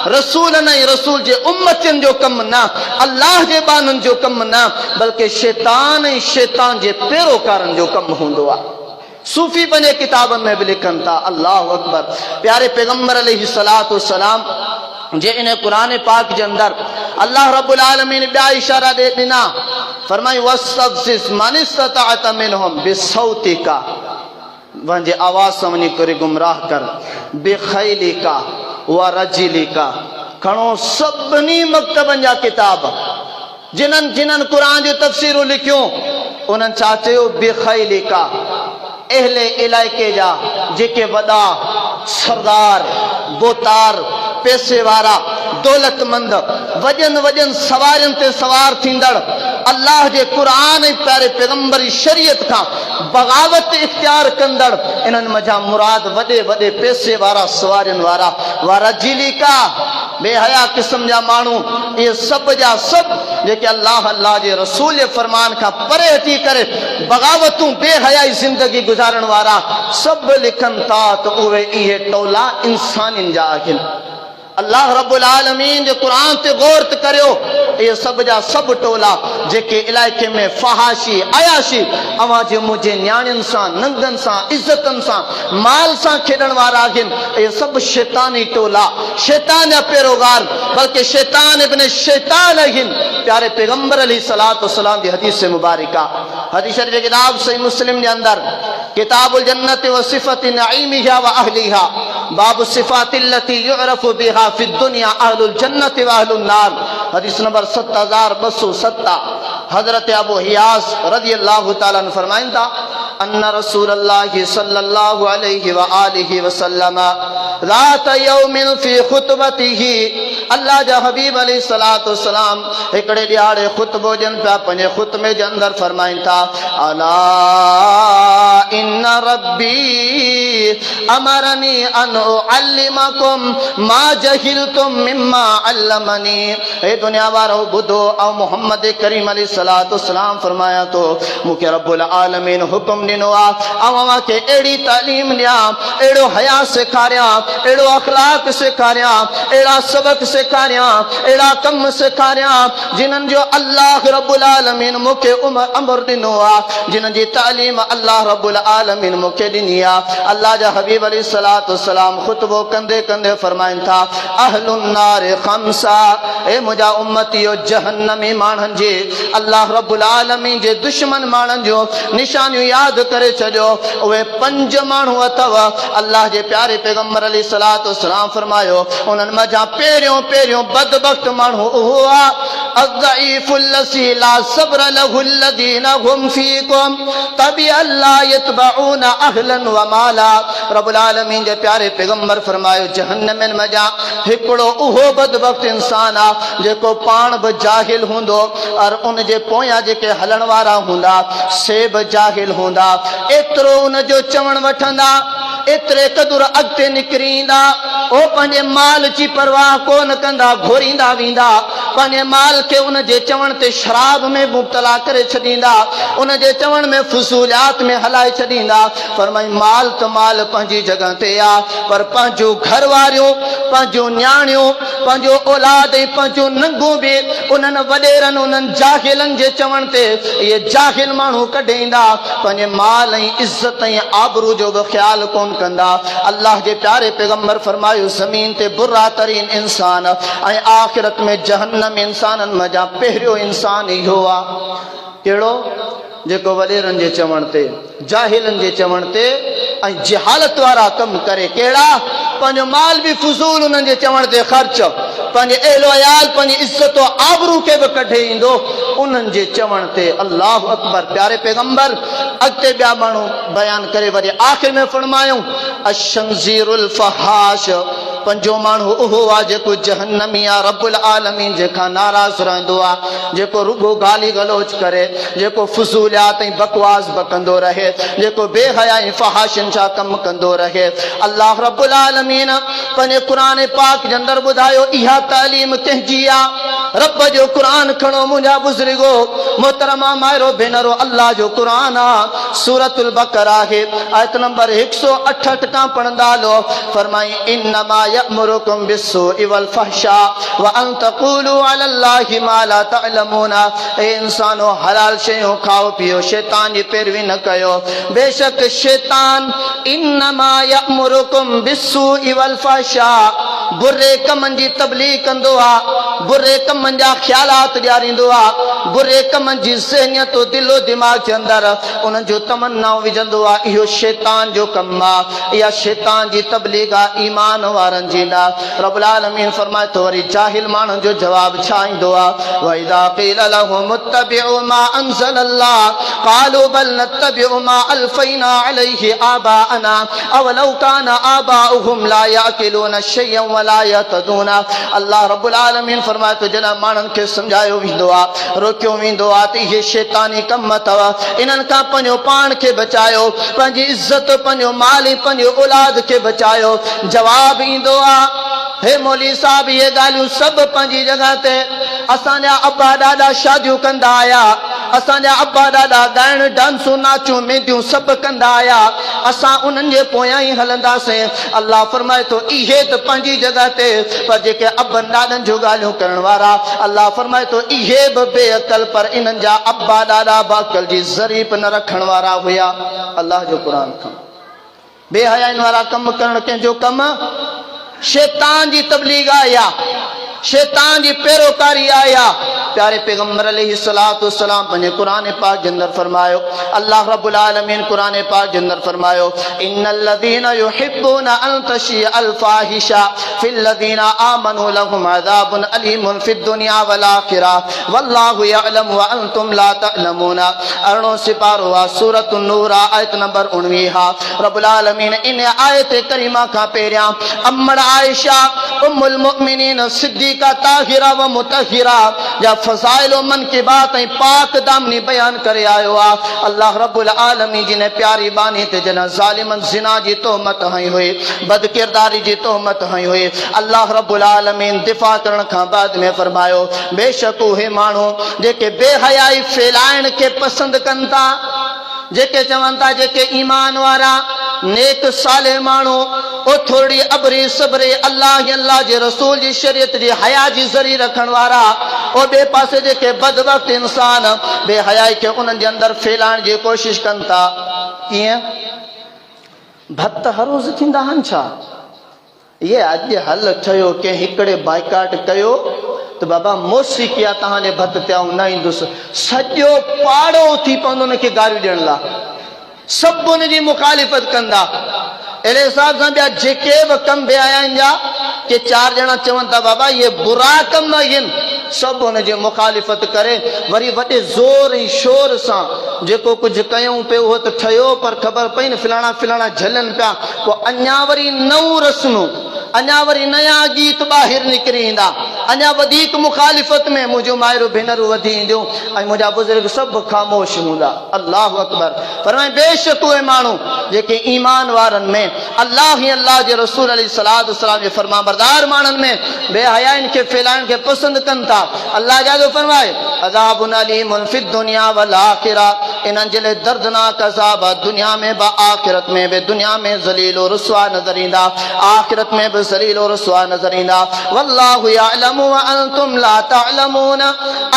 Speaker 1: रसूल ऐं रसूल जे उम्मतनि जो कमु न, अल्लाह जे बाननि जो कमु न, बल्कि शैतान ऐं शैतान जे पैरोकारनि जो कमु हूंदो आहे। सूफ़ी पंहिंजे किताबनि में बि लिखनि था। अल्लाहु अकबर। प्यारे पैगंबर अलैहिस्सलातु वस्सलाम जे इन क़ुरान पाक जे अंदरि अल्लाह रब्बुल आलमीन ॿिया इशारा ॾिना, फरमाई वस्तफ़्ज़िज़ मन इस्तताअत मिनहुम बिसौतिका, वंहिंजे आवाज़ सां वञी करे गुमराह कर, बिखैलिका व रजिलिका। खणो सभिनी मक्तबनि जा किताब, जिन्हनि जिन्हनि क़ुरान जूं तफ़सीरूं लिखियूं, उन्हनि छा चयो? बिखैलिका, अहले इलाइके जा जेके वॾा सरदार बोतार पैसे वारा दौलतमंद वजन वजन सवारियुनि ते सवार थींदड़, अल्लाह जे क़ुरान ऐं प्यारे पैगंबर जी शरीयत खां बग़ावत इख्तियार कंदड़, इन्हनि मज़ा मुराद वॾे वॾे पैसे वारा सवारियुनि वारा। वरजिलिका, बेहया क़िस्म जा माण्हू, इहे सभु जा सभु जेके अल्लाह जे रसूल जे फरमान खां परे हटी करे बग़ावतूं बेहयाई ज़िंदगी गुज़ारण वारा सभु लिखनि था त उहे इहे टोला इंसाननि जा आहिनि। अल्लाह रब्बुल आलमीन जे क़ुरान ते गौर त करियो, इहे सभु जा सभु टोला जेके इलाइक़े में फहाशी अयाशी अवां जे मुंहिंजे न्याणियुनि सां नंगनि सां इज़तनि सां माल सां खेॾण वारा आहिनि, इहे सभु शैतानी टोला, शैतान जा पैरोगार, बल्कि शैतान इब्न शैतान आहिनि। प्यारे पैगंबर अलैहिस्सलातु वस्सलाम जी हदीस मुबारका, हदीस शरीफ किताब सही मुस्लिम जे अंदर किताबुल जन्नत व सिफ़त नईमिहा व अहलिहा, बाब सिफ़ातिल्लती युअरफु बिहा फी दुनिया अहलुल जन्नत व अहलुन नार, हदीस नंबर 7207। हजरत अबू हियास रज़ियल्लाहु ताला अन्हु फरमाइनि था, अन्ना रसूलल्लाह सल्लल्लाहु अलैहि व आलिहि वसल्लम रात यौमिन फी खुतबतिही, अल्लाह जा हबीब अलैहिस्सलातु वस्सलाम हिकिड़े ॾियारे ख़ुतबो ॾियनि पिया, पंहिंजे ख़ुतबे जे अंदरि फरमाइनि था, अला इन्न रब्बी अमरनी अन उअल्लिमकुम मा जहिलतुम मिम्मा अल्लमनी। हे दुनिया वारो ॿुधो, ऐं मोहम्मद करीम अलैहिस्सलातु वस्सलाम फरमाया तो, मूंखे रब्बुल आलमीन हुकुम ॾिनो आहे ऐं अव्हां खे अहिड़ी तालीम ॾियां, अहिड़ो हया सेखारियां, अहिड़ो अखलाक सेखारियां, अहिड़ा सबक सेखारियां, अहिड़ा कम सेखारियां जिन्हनि जो अल्लाह रब्बुल आलमीन मूंखे अमर ॾिनो आहे, जिन्हनि जी तालीम अल्लाह रब्बुल आलमीन मूंखे ॾिनी आहे। अल्लाह जा हबीब अलैहिस्सलाम खुतबो कंदे कंदे फरमाइन था अहलुन नार खमसा, ए मुंहिंजा उम्मतियो जहन्नमी माण्हुनि जे अल्लाह रब्बुल आलमीन जे दुश्मन माण्हुनि जो निशानियूं यादि करे छॾियो। उहे 5 माण्हू अथव। अल्लाह जे प्यारे पैगंबर अलैहिस्सलाम फरमायो उन्हनि मज़ा पहिरियों बदबख्त माण्हू उहो आहे अज़ईफुल लसी ला सब्र लहुल लदीना हुम फीकुम तबी अल्लाह यतबऊन अहलन व माला। रब्बुल आलमीन जे प्यारे पैगंबर फरमायो जहन्नम मज़ा हिकिड़ो उहो बदबख्त इंसान आहे जेको पाण बि जाहिल हूंदो और उन जे पोयां जेके हलण वारा हूंदा से बि जाहिल हूंदा। एतिरो उन जो चवण वठंदा, एतिरे क़दुर अॻिते निकिरी ईंदा। ओ पंहिंजे माल जी परवाह कोन कंदा, घोरींदा वेंदा। पंहिंजे माल खे उन जे चवण ते शराब में मुब्तला करे छॾींदा, उन जे चवण में फुसूलियात में हलाए छॾींदा। फरमाई माल त माल पंहिंजी जॻह ते आहे, पर पंहिंजो घर वारियूं, पंहिंजो न्याणियूं, पंहिंजो औलाद ऐं पंहिंजो नंगू बि उन्हनि वॾेरनि उन्हनि जाहिलनि जे चवण ते इहे जाहिल माण्हू कढे ईंदा। पंहिंजे माल ऐं इज़त ऐं आबरू जो बि ख़्यालु कोन कंदा। अल्लाह जे प्यारे पैगंबर फरमायो ज़मीन ते बुरा तरीन इंसान ऐं आख़िरत में जहन्नम इंसाननि मज़ा पहिरियों इंसान इहो आहे कहिड़ो जेको वॾेरनि जे चवण ते, जाहिलनि जे चवण ते ऐं जहालत वारा कम करे। कहिड़ा? पंहिंजो माल बि फुज़ूल उन्हनि जे चवण ते ख़र्च, पंहिंजे अहलो अयाल पंहिंजी इज़त आबरू खे बि कढे ईंदो उन्हनि जे चवण ते। अल्लाह अकबर। प्यारे पैगंबर अॻिते ॿिया माण्हू बयान करे वरी आख़िर में फरमायूं अशंज़ीरुल फहाश, 5 माण्हू उहो आहे जेको जहन्नमी आहे रब्बुल आलमीन जेखां नाराज़ रहंदो आहे, जेको रुगो गाली गलोच करे, जेको फुज़ूलियात ऐं बकवास बकंदो रहे, जेको बेहया ऐं फहाशन जा कम कंदो रहे। अल्लाह रब्बुल आलमीन पंहिंजे क़ुरान पाक जे अंदरि ॿुधायो इहा तालीम कंहिंजी आहे। रब जो क़ुरान खणो मुंहिंजा बुज़ुर्गो, मोहतरमा मायरो भेनरो, अल्लाह जो क़ुरान आहे सूरतुल बक़रा आहे आयत नंबर 168 खां पढ़ंदा हलो। फरमाई इन्नमा यअमुरुकुम बिस्सूइ वल फहशा व अन तक़ूलू अलल्लाहि मा ला तअलमून। ए इंसानो हलाल शयूं खाओ पियो, शैतान जी पैरवी न कयो। बेशक शैतान इन्नमा यअमुरुकुम बिस्सूइ वल फहशा बुरे कमनि जी तबलीग कंदो आहे, बुरे कमनि जा ख़्यालात ॾियारींदो आहे, बुरे कमनि जी ज़हनियत दिलो दिमाग़ जे अंदरि उन्हनि जो तमन्नाऊं विझंदो आहे। इहो शैतान जो कमु आहे, इहा शैतान जी तबलीग आहे, ईमान वारनि जी न। रब्बुल आलमीन फरमाए थो वरी जाहिल माण्हुनि जो जवाबु छा ईंदो आहे व इज़ा क़ील लहुम इत्तबिउ मा अंज़लल्लाह क़ालू बल नत्तबिउ मा अलफ़ैना अलैहि आबाअना अवलौ कान आबाउहुम ला याक़िलून शयअन वला यहतदून। अल्लाह रब्बुल आलमीन फरमाए थो जॾहिं माण्हुनि खे सम्झायो वेंदो आहे, रोकियो वेंदो आहे त इहे शैतानी कम अथव, इन्हनि खां पंहिंजो पाण खे बचायो, पंहिंजी इज़त, पंहिंजो माल ऐं पंहिंजो औलाद खे बचायो। जवाब ईंदो आहे हे मौली साहब इहे ॻाल्हियूं सभु पंहिंजी जॻह ते। असांजा अब्बा ॾाॾा शादियूं कंदा आया, असांजा अब्बा ॾाॾा ॻाइण डांसूं नाचूं मेंदियूं सभु कंदा आया, असां उन्हनि जे पोयां ई हलंदासीं। अल्लाह फरमाए थो इहे त पंहिंजी जॻह ते, पर जेके अबनि ॾाॾनि जूं ॻाल्हियूं करण वारा, अल्लाह फरमाए थो इहे बि बेअक़ल, पर इन्हनि जा अब्बा ॾाॾा बाक़ल जी ज़रीब न रखण वारा हुया। अल्लाह जो क़ुरान खां बेहयाइन वारा कम करण कंहिंजो कम? शैतान जी तबलीग आया, शैतान जी पैरोकारी आया। प्यारे पैगंबर अलैहिस्सलातु वस्सलाम पंहिंजे क़ुरान पाक जे अंदरि फरमायो, अल्लाह रब्बुल आलमीन क़ुरान पाक जे अंदरि फरमायो इन्नल लज़ीना युहिब्बूना अन तशिअ अल फाहिशा फिल लज़ीना आमनू लहुम अज़ाबुन अलीमुन फिद दुनिया वल आखिरह वल्लाहु यअलमु व अंतुम ला तअलमून। 18 सिपारो आहे सूरतुन नूर आयत नंबर 19। रब्बुल आलमीन इन आयत करीमा खां पहिरियां अम्मड़ आयशा उम्मुल मुमिनीन सिद्दीका ताहिरा व मुतहिरा जा फज़ाइल व मनक़िबात ऐं पाक दामनी बयान करे आयो आहे। अल्लाह रब्बुल आलमीन जी ने प्यारी बानी ते जन ज़ालिमन ज़िना जी तोहमत हई हुई, बदकिरदारी जी तोहमत हई हुई, अल्लाह रब्बुल आलमीन दिफ़ा करण खां बाद में फरमायो बेशक उहे माण्हू जेके बेहयाई फैलाइण खे पसंद कनि था, जेके चवनि था जेके ईमान वारा नेक साले माण्हू ओ थोड़ी अबरी सबरे अल्लाह जे रसूल जी शरीयत जी हया जी ज़री रखण वारा, ओ बे पासे जेके बदबख्त इंसान बेहयाई खे उन्हनि जे अंदरि फैलाइण जी कोशिश कनि था। कीअं? भत हर रोज़ थींदा आहिनि छा? ये अॼु हल ठहियो कंहिं हिकिड़े बाइकाट कयो त बाबा मौसीक़ी आहे तव्हांजे भत ते आऊं न ईंदुसि, सॼो पाड़ो थी पवंदो उनखे गारियूं ॾियण लाइ, सभु उनजी मुखालिफ़त कंदा। अहिड़े हिसाब सां ॿिया जेके बि कम बि आया आहिनि जा के 4 ॼणा चवनि था बाबा ये बुरा कम आहिनि, सभु हुनजी मुखालिफ़त करे वरी वॾे ज़ोर ऐं शोर सां जेको कुझु कयूं पियो उहो त ठहियो, पर ख़बर पई न फिलाणा फिलाणा झलनि पिया, पोइ अञा वरी नऊं रस्मूं, अञा वरी नया गीत ॿाहिरि निकिरी ईंदा, अञा वधीक मुखालिफ़त में मुंहिंजो माइरूं भेनरूं वधी ईंदियूं ऐं मुंहिंजा बुज़ुर्ग सभु ख़ामोश हूंदा। अल्लाहु अकबर। पर बेशक उहे माण्हू जेके ईमान वारनि में अल्लाह ऐं अल्लाह जे रसूल अलैहिस्सलातु वस्सलाम जे फरमाबरदार माण्हुनि में बेहयाइनि खे फैलाइण खे पसंदि कनि था। अल्लाह जा फरमाए अज़ाबुन अलीमुन फिद दुनिया वल आखिरा, इन्हनि जे लाइ दर्दनाक अज़ाब दुनिया में बि आखिरत में बि। दुनिया में ज़लील और रुसवा नज़र ईंदा, आखिरत में बि ज़लील और रुसवा नज़र ईंदा। वल्लाहु यअलमु व अंतुम ला तअलमून,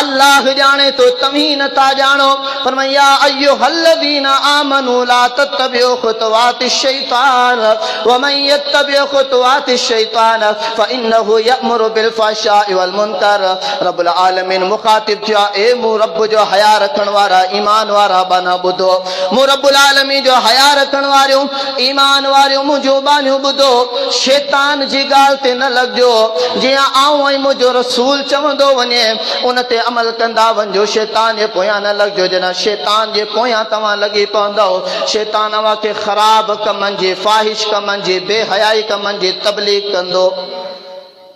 Speaker 1: अल्लाह ॼाणे तो तव्हीं नथा ॼाणो। फरमाया या अय्युहल्लज़ीना आमनू ला तत्तबिउ खुतवातिश शैतान व मन यत्तबि खुतवातिश शैतान फइन्नहु यअमुरु बिल फ़हशाइ वल मुनकर। रब्बुल आलमीन मुखातिब थिया, ए मूं रब जो हया रखण वारा ईमान वारा बाना ॿुधो, मूं रब्बुल आलमीन जो हया रखण वारियूं ईमान वारियूं मुंहिंजो बानियूं ॿुधो, शैतान जी ॻाल्हि ते न लॻिजो, जीअं आऊं ऐं मुंहिंजो रसूल चवंदो वञे उन ते अमल कंदा वञो, शैतान जे पोयां न लॻिजो। जॾहिं शैतान जे पोयां तव्हां लॻी पवंदव, शैतान तव्हांखे ख़राब कमनि जे, फाहिश कमनि जे, बेहयाई कमनि जे तबलीग कंदो,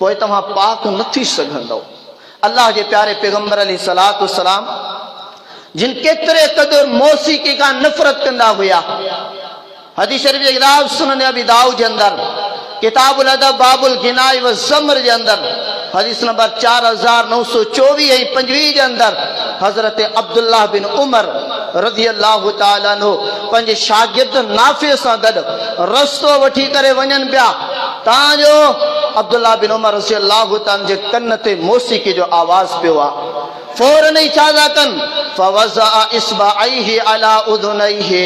Speaker 1: पोइ तव्हां पाक न थी सघंदव। अल्लाह जे प्यारे पैगंबर अलैहिस्सलातु वस्सलाम जिन केतिरे क़दुर मौसीक़ी खां नफ़रत कंदा हुआ, हदीस शरीफ़ जी किताब सुनन अबी दाऊद जे अंदरि किताबुल अदब बाबुल गिनाई व ज़म्र जे अंदरि हदीस नंबर 4924 ऐं 25 जे अंदरि हज़रत अब्दुल्लाह बिन उमर रज़ियल्लाहु ताला अन्हु पंहिंजे शागिर्द नाफ़े सां गॾु रस्तो वठी करे वञनि पिया, तव्हांजो अब्दुल्लाह बिन उमर रज़ियल्लाहु ताला जे कन ते मौसीक़ी जो आवाज़ पियो आहे। फौरन ई छा था कनि, फवज़अ इस्बाअैहि अला उज़ुनैहि,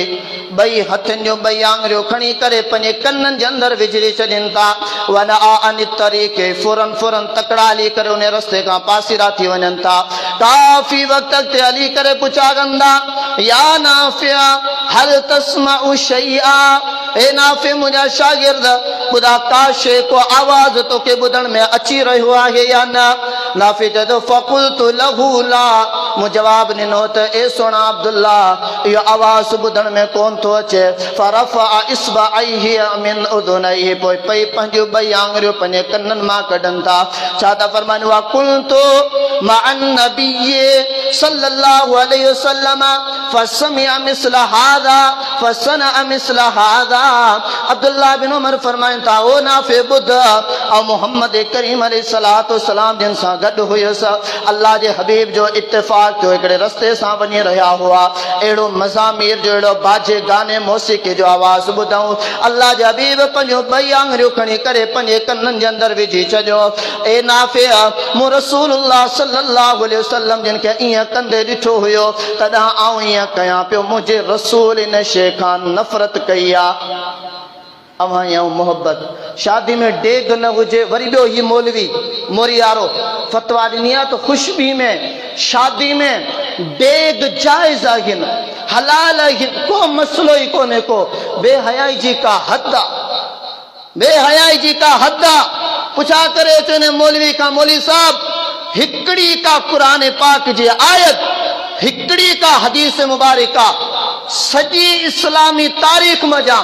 Speaker 1: ॿई हथनि जो ॿई आङुरियूं खणी करे पंहिंजे कननि जे अंदरि विझी छॾनि था। वनआ अन तरीक़े, फौरन फौरन तकड़ा हली करे उन रस्ते खां पासीरा थी वञनि था। काफ़ी वक़्त ते हली करे पुछा कंदा, या नाफ़िअ हल तस्मउ शैआ, हे नाफ़े मुंहिंजा शागिर्द ॿुधा का शइ को आवाज़ तोखे ॿुधण में अची रहियो आहे या न? नाफ़े चयो फ़क़ुल्तु लहू ला, मूं जवाब ॾिनो त ए सोना अब्दुल्ला इहो आवाज़ ॿुधण में कोन थो अचे। फरफ़अ इस्बाअैहि मिन उज़ुनैहि, पोइ पई पंहिंजूं ॿई आङुरियूं पंहिंजे कननि मां कढनि था। छा था फरमाइनि, वा कुन्तु मअन नबिय्य सल्लल्लाहु अलैहि वसल्लम फसमिअ मिस्ल हाज़ा फसनअ मिस्ल हाज़ा। अब्दुल्लाह बिन उमर फरमाइनि था, ओ नाफ़े ॿुध, ऐं मोहम्मद करीम अलैहिस्सलातु वस्सलाम जिन सां गॾु हुयुसि, अल्लाह जे हबीब जो इत्तिफ़ाक़ थियो, हिकिड़े रस्ते सां वञी रहिया हुआ, अहिड़ो मज़ामीर जो अहिड़ो बाजे गाने मौसीक़ी जो आवाज़ ॿुधऊं। अल्लाह जे हबीब पंहिंजूं ॿई आङुरियूं खणी करे पंहिंजे कननि जे अंदरि विझी छॾियो। ए नाफ़े, मूं रसूलुल्लाह सल्लल्लाहु अलैहि वसल्लम जिन खे ईअं कंदे ॾिठो हुयो, तॾहिं आऊं ईअं कयां पियो, मुंहिंजे रसूल इन शइ खां नफ़रत कई आहे। अवां ऐं मोहब्बत, शादी में डेग न हुजे, वरी ॿियो ही मौलवी मोरियारो फतवा ॾिनी आहे त ख़ुशबी में शादी में डेग जाइज़ आहिनि, हलाल आहिनि, को मसलो ई कोन्हे को। बेहयाई जी का हद आहे, बेहयाई जी का हद आहे। पुछा करे चवनि मौलवी का, मौलवी साहब हिकिड़ी का क़ुरान पाक जी आयत, हिकिड़ी का हदीस मुबारका, सॼी इस्लामी तारीख़ मज़ा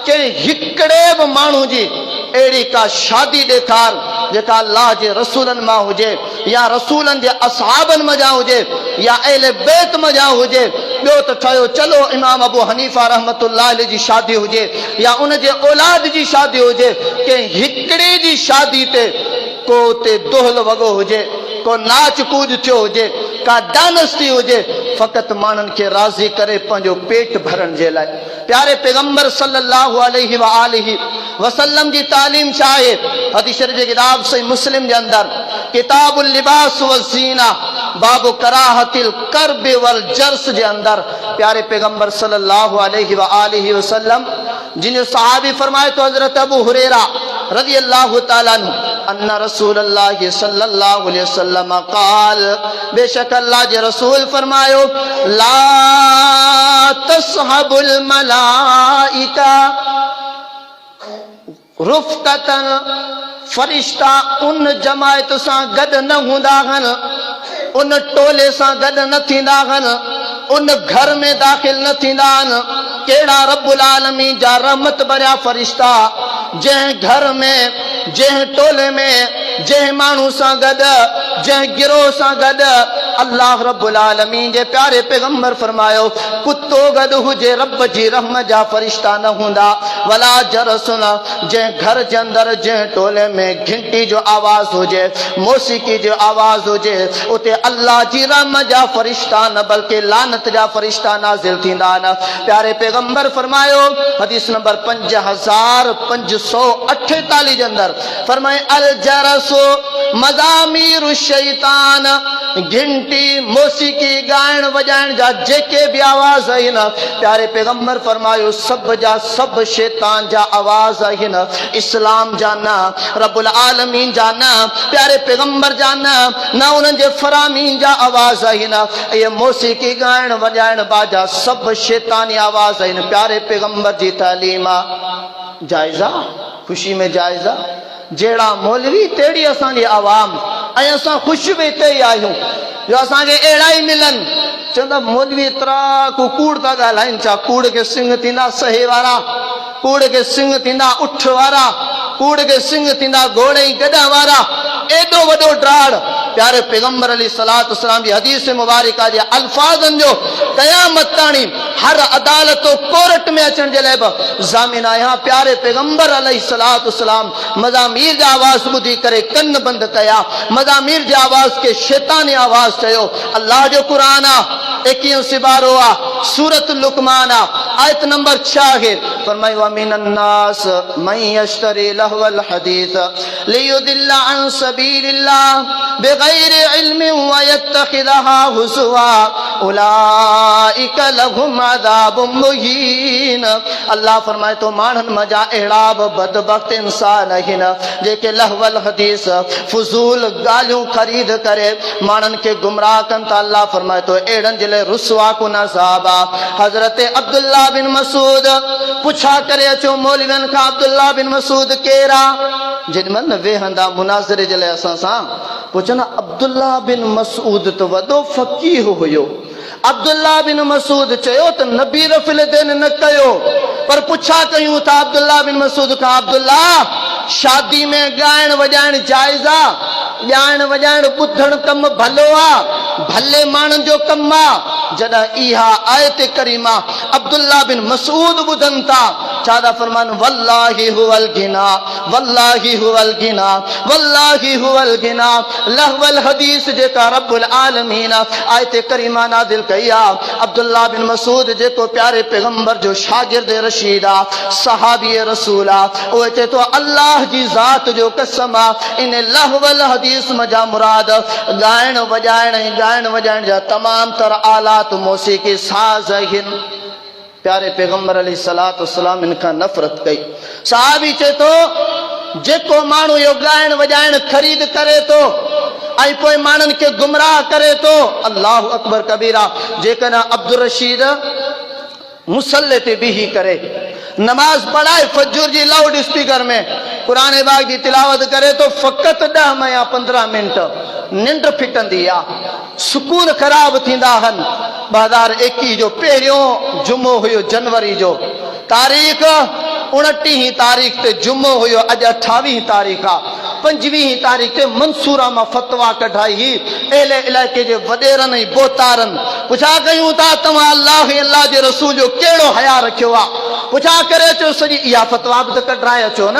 Speaker 1: कंहिं हिकिड़े बि माण्हू जी अहिड़ी का शादी ॾेखार जेका अल्लाह जे रसूलनि मां हुजे, या रसूलनि जे असहाबनि मज़ा हुजे, या अहले बैत मज़ा हुजे। ॿियो त ठहियो चलो इमाम अबू हनीफा रहमतुल्लाह अलैहि जी शादी हुजे, या उन जे औलाद जी शादी हुजे, कंहिं हिकिड़े जी शादी ते को उते दोहल वॻो हुजे, को नाच कूद थियो हुजे, का डांसती हुजे, फ़क़ति माण्हुनि खे राज़ी करे पंहिंजो पेट भरण जे लाइ। प्यारे पैगंबर सल्लल्लाहु अलैहि व आलिहि वसल्लम जी तालीम छा आहे? हदीस शरीफ़ जी किताब सही मुस्लिम जे अंदरि किताबुल लिबास व ज़ीना बाबु कराहतिल कर्ब वल जर्स जे अंदरि प्यारे पैगंबर सल्लल्लाहु अलैहि व आलिहि वसल्लम जिन सहाबी फरमाए तो हजरत अबू हुरैरा रज़ी अल्लाह ताला अन्हु अन्ना रसूलुल्लाह सल्लल्लाहु अलैहि वसल्लम क़ाल, बेशक अल्लाह के रसूल फरमायो, ला तस्हबुल मलाइका रुफ़क़तन, फरिश्ता उन जमायत सां गॾु न हूंदा आहिनि, उन टोले सां गॾु न थींदा आहिनि, उन घर में दाख़िल न थींदा आहिनि। कहिड़ा रब्बुल आलमीन जा रहमत भरिया फरिश्ता जंहिं घर में, जंहिं टोले में, जंहिं माण्हू सां गॾु, जंहिं गिरोह सां गॾु अल्लाह रब्बुल आलमीन जे प्यारे पैगंबर फरमायो, कुत्तो गॾु हुजे रब जी रहमत जा फरिश्ता न हूंदा। वला जरसुन, जंहिं घर जे अंदरि, जंहिं टोले में घंटी जो आवाज़ हुजे, मौसीकी जो आवाज़ हुजे, उते अल्लाह जी रहमत जा फरिश्ता न बल्कि लानत जा फरिश्ता नाज़िल थींदा न। प्यारे पैगंबर फरमायो हदीस नंबर 5548 जे अंदरि फरमाए, अल जरसु मज़ामीरु शैतान, घंटी मौसीकी गाइण वॼाइण जा जेके भी आवाज़ आहिनि, प्यारे पैगंबर फरमायो सब जा सब शैतान जा आवाज़ आहिनि, इस्लाम जा न, रब्बुल आलमीन जा न, प्यारे पैगंबर जा न, न उन्हनि जे फरामीन जा आवाज़ आहिनि। ये मौसीकी गाइण वॼाइण बाजा सब शैतानी आवाज़ आहिनि। प्यारे पैगंबर जी तालीम जायज़ा, खुशी में जायज़ा, जहिड़ा मौलवी तेड़ी असांजी आवाम, ऐं असां ख़ुशि बि हिते ई आहियूं जो असांखे अहिड़ा ई मिलनि। चवंदा मौलवी एतिरा कूड़ था ॻाल्हाइनि, छा कूड़ के सिंह थींदा सहे वारा, कूड़ के सिंह थींदा उठ वारा, कूड़ के सिंह थींदा घोड़े ई गॾ वारा। एॾो वॾो ड्राड़ प्यारे पैगंबर अलैहिस्सलातु वस्सलाम जी हदीस मुबारका जे अल्फाज़नि जो क़यामत ताणी हर अदालत कोर्ट में अचण जे लाइ बि ज़ामिन आहियां। प्यारे पैगंबर अलैहिस्सलातु वस्सलाम मज़ामीर जा आवाज़ ॿुधी करे कन बंदि कया, मज़ामीर जे आवाज़ के शैतानी आवाज़ चयो। अल्लाह जो क़ुरान आहे, 21 सिबारो आहे, सूरत लुकमान आहे, आयत नंबर 6 फरमाई, व मिनन नास मन यश्तरी लहवल हदीस लियुदिल्ला अन सबीलिल्लाह बिगैरि इल्मिन व यत्तखिदहा हुज़वा उलाइका लहुम अज़ाबुम मुहीन। अल्लाह फरमाए तो माण्हुनि मजा अहिड़ा बि बदबख्त इंसान आहिनि जेके लहवल हदीस फुज़ूल ॻाल्हियूं ख़रीद करे माण्हुनि खे गुमराह कनि था। अल्लाह फरमाए तो अहिड़नि जे लाइ रुसवा कुन अज़ाब आहे। हज़रत अब्दुल्लाह बिन मसूद पुछा करे अचो मौलवियुनि खां, अब्दुल्लाह बिन मसूद केरु आहे? जेॾीमहिल न वेहंदा मुनाज़रे जे लाइ असां सां पुछनि, अब्दुल्लाह बिन मसूद त वॾो फ़क़ीह हुयो। अब्दुल्लाह बिन मसूद चयो त नबी रफ़िल देन न कयो, पर पुछा कयूं था अब्दुल्लाह बिन मसूद खां, अब्दुल्लाह शादी में ॻाइण वॼाइण जाइज़ आहे? ॻाइण वॼाइण ॿुधण कमु भलो आहे, भले माण्हुनि जो कमु आहे। जॾहिं इहा आयत करीमा अब्दुल्लाह बिन मसूद ॿुधनि था, छा था फरमानि, वल्लाहि हुवल गिना, वल्लाहि हुवल गिना, वल्लाहि हुवल गिना। लहवल हदीस जेका रब्बुल आलमीन आयत करीमा नाज़िल कई आहे, अब्दुल्लाह बिन मसूद जेको प्यारे पैगंबर जो शागिर्द रशीद आहे, सहाबी रसूल आहे, उहे चए थो अल्लाह जी ज़ात जो कसम आहे, इन लहवल हदीस मजा मुराद ॻाइण वॼाइण ऐं ॻाइण वॼाइण जा तमाम तर आलात मौसीकी साज़ आहिनि। प्यारे पैगंबर अलैहिस्सलातु वस्सलाम इनखां नफ़रत कई। सहाबी चए थो जेको माण्हू इहो ॻाइण वॼाइण ख़रीद करे थो ऐं पोइ माण्हुनि खे गुमराह करे थो, अल्लाहु अकबर कबीरा। जेकॾहिं अब्दुल रशीद मुसल्ले ते बीही करे नमाज पढ़ाए फजर जी लाउड स्पीकर में कुरान पाक जी तिलावत करे तो फ़क़त 10 या 15 मिनट निंड फिटंदी आहे, सुकून ख़राब थींदा आहिनि। 2021 जो पहिरियों जुमो हुयो जनवरी जो, तारीख़ 29 तारीख़ ते जुमो हुयो, अॼु 28 तारीख़ आहे। 25 तारीख़ ते मंसूरा मां फतवा कढाई अहले इलाइक़े जे वॾेरनि ऐं बोतारनि। पुछा कयूं था तव्हां अल्लाह ऐं अल्लाह जे रसूल जो कहिड़ो हया रखियो आहे? पुछा करे अचो, सॼी इहा फतवा बि त कढाए अचो न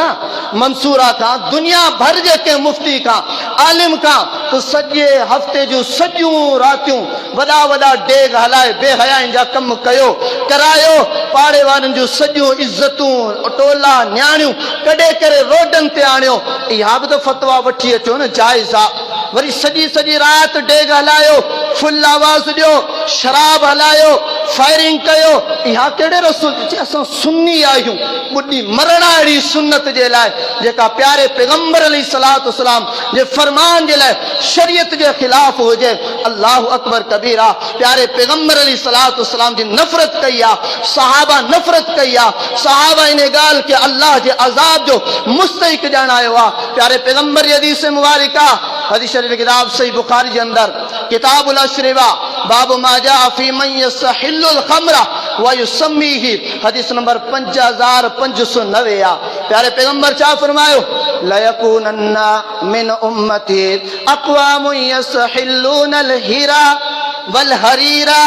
Speaker 1: मंसूरा खां, दुनिया भर जे कंहिं मुफ़्ती खां, आलिम खां। त सॼे हफ़्ते जूं सॼियूं रातियूं वॾा वॾा डेग हलाए बेहयाइन जा कम कयो, करायो, पाड़े वारनि जूं सॼियूं इज़तूं टोला न्याणियूं कढे करे रोडनि ते आणियो। इहा बि त फतवा वठी अचो न, जाइज़ आहे। वरी सजी सजी रात डेग हलायो, फुल आवाज ॾियो, शराब हलायो, फायरिंग कयो। इहा कहिड़े रसूल जे असां सुन्नी आहियूं, ॿुधी मरणा अहिड़ी सुन्नत जे लाइ जेका प्यारे पैगंबर अलैहिस्सलातु वस्सलाम जे फरमान जे लाइ शरीयत जे खिलाफ हुजे। अल्लाह अकबर कबीरा। प्यारे पैगंबर अलैहिस्सलातु वस्सलाम जी नफ़रत कई आहे, सहाबा नफ़रत कई आहे। सहाबा इन ॻाल्हि खे अल्लाह जे अज़ाब जो मुस्तहिक ॼाणायो आहे। प्यारे पैगंबर जी हदीस मुबारका, हदीस शरीफ किताब सही बुखारी जे अंदर किताबुल अशरिबा बाब मा जा फी मन यस्तहिल्लुल खमरा व युसम्मीही, हदीस नंबर 5590 आ। प्यारे पैगंबर छा फरमायो, लयकूनन्ना मिन उम्मती अक़वाम यस्तहिल्लूनल हीरा वल हरीरा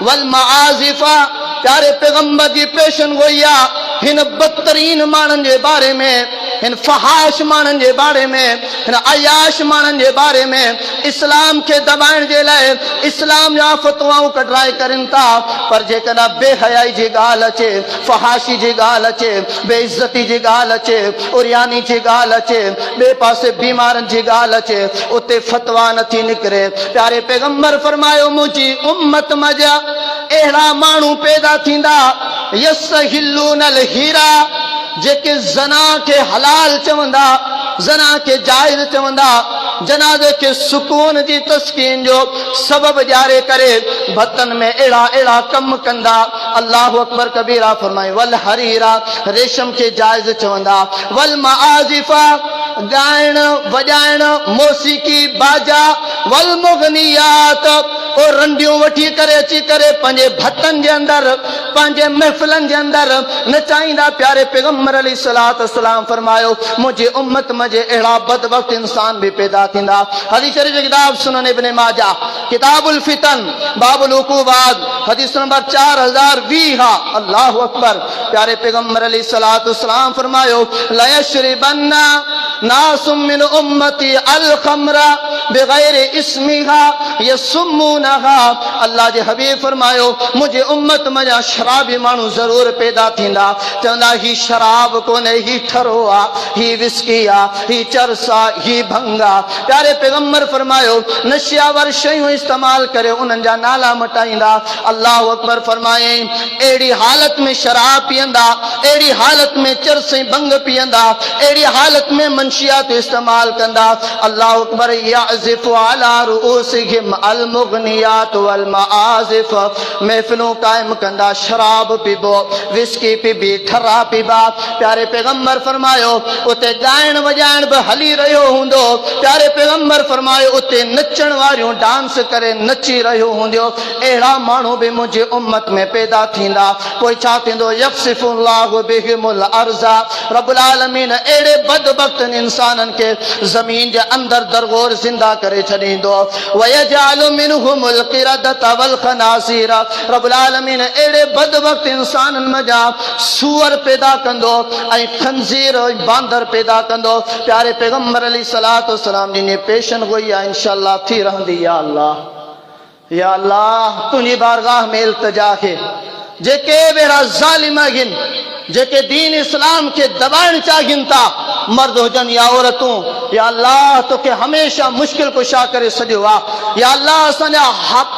Speaker 1: वल मआज़िफा। प्यारे पैगंबर जी पेशन गोई आहे हिन बदतरीन माण्हुनि जे बारे में, हिन फहाश माण्हुनि जे बारे में, हिन अयाश माण्हुनि जे बारे में। इस्लाम खे दबाइण जे लाइ इस्लाम जा फतवाऊं कढाए करनि था, पर जेकॾहिं बेहयाई जी ॻाल्हि अचे, फहाशी जी ॻाल्हि अचे, बेइज़ती जी ॻाल्हि अचे, उरियानी जी ॻाल्हि अचे, ॿिए पासे बीमारनि जी ॻाल्हि अचे, उते फतवा नथी निकिरे। प्यारे पैगंबर फरमायो, मुंहिंजी उम्मत मजा अहिड़ा माण्हू पैदा थींदा यस्तहिल्लूनल हीरा, जेके ज़ना खे हलाल चवंदा, ज़ना खे जाइज़ चवंदा, जनाज़े खे सुकून जी तस्कीन जो सबब ॼाणे करे भतन में अहिड़ा अहिड़ा कम कंदा। अल्लाह अकबर कबीरा फरमाए, वल हरीरा, रेशम खे जाइज़ चवंदा, वल मआज़िफा, ॻाइण वॼाइण, मौसीकी बाजा, वल मुग़नियात, और रंडियूं वठी करे अची करे पंहिंजे भतन जे अंदर, पंहिंजे महफ़िलनि जे अंदर नचाईंदा। प्यारे पैगंबर अलैहिस्सलातु वस्सलाम फरमायो, मुंहिंजी उम्मत में जे अहिड़ा बदबख्त इंसान भी पैदा थींदा। हदीस शरीफ जी किताब सुनन इब्न माजा किताबुल फितन बाबुल उक़ूबात, हदीस नंबर 4020 हा। अल्लाह अकबर। प्यारे पैगंबर अलैहिस्सलातु वस्सलाम फरमायो, लयशरिबन्ना नासुम मिन उम्मती अल खमरा बिगैर इस्मिहा यसुम्मुनहा। अल्लाह जे हबीब फरमायो, मुझे उम्मत में शराबी मानू जरूर पैदा थींदा, चवंदा ही शराब कोने, ही ठरो आ, ही विस्की आ, ही चरसा, ही भंगा। प्यारे पैगंबर फरमायो, नशियावर शयूं इस्तेमाल करे उन्हनि जा नाला मटाईंदा। अल्लाह अकबर फरमाए, अहिड़ी हालत में शराब पीअंदा, अहिड़ी हालत में चरस ऐं भंग पीअंदा, अहिड़ी हालत में मंशियात इस्तेमाल कंदा। अल्लाह अकबर। याज़िफु अला रुऊसिहिम अल मुग़नियात वल मआज़िफ, महफिलूं कायम कंदा, शराब पीबो, विस्की पीबी, ठरा पीबा। प्यारे पैगंबर फरमायो, उते ॻाइण वॼाइण बि हली रहियो हूंदो। प्यारे पैगंबर फरमायो, उते नचण वारियूं डांस करे नची रहियो हूंदो। अहिड़ा माण्हू बि मुंहिंजी उम्मत में पैदा थींदा। पोइ छा थींदो, यक्सिफुल्लाहु बिहिमुल अर्ज़ा, रब्बुल आलमीन अहिड़े बदबख्तनि इंसाननि खे ज़मीन जे अंदर दरगोर ज़िंदा करे छॾींदो। वयजअलु मिनहुमुल क़िरदत वल खनासीर, रब्बुल आलमीन अहिड़े बदबख्त इंसाननि मजा सूअर पैदा कंदो ऐं खंज़ीर बांदर पैदा कंदो। प्यारे पैगंबर अलैहिस्सलातु वस्सलाम जी ने पेशन गोई आहे इंशाअल्लाह थी रहंदी। या अल्लाह, या अल्लाह, तुंहिंजी बारगाह में इल्तिजा है, जेके अहिड़ा ज़ालिम आहिनि, जेके दीन इस्लाम के दबाइण चाहिनि था, मर्द हुजनि या औरतूं, या अल्लाह तोखे हमेशा मुश्किल कुशा करे छॾियो आहे। या अल्लाह, असांजा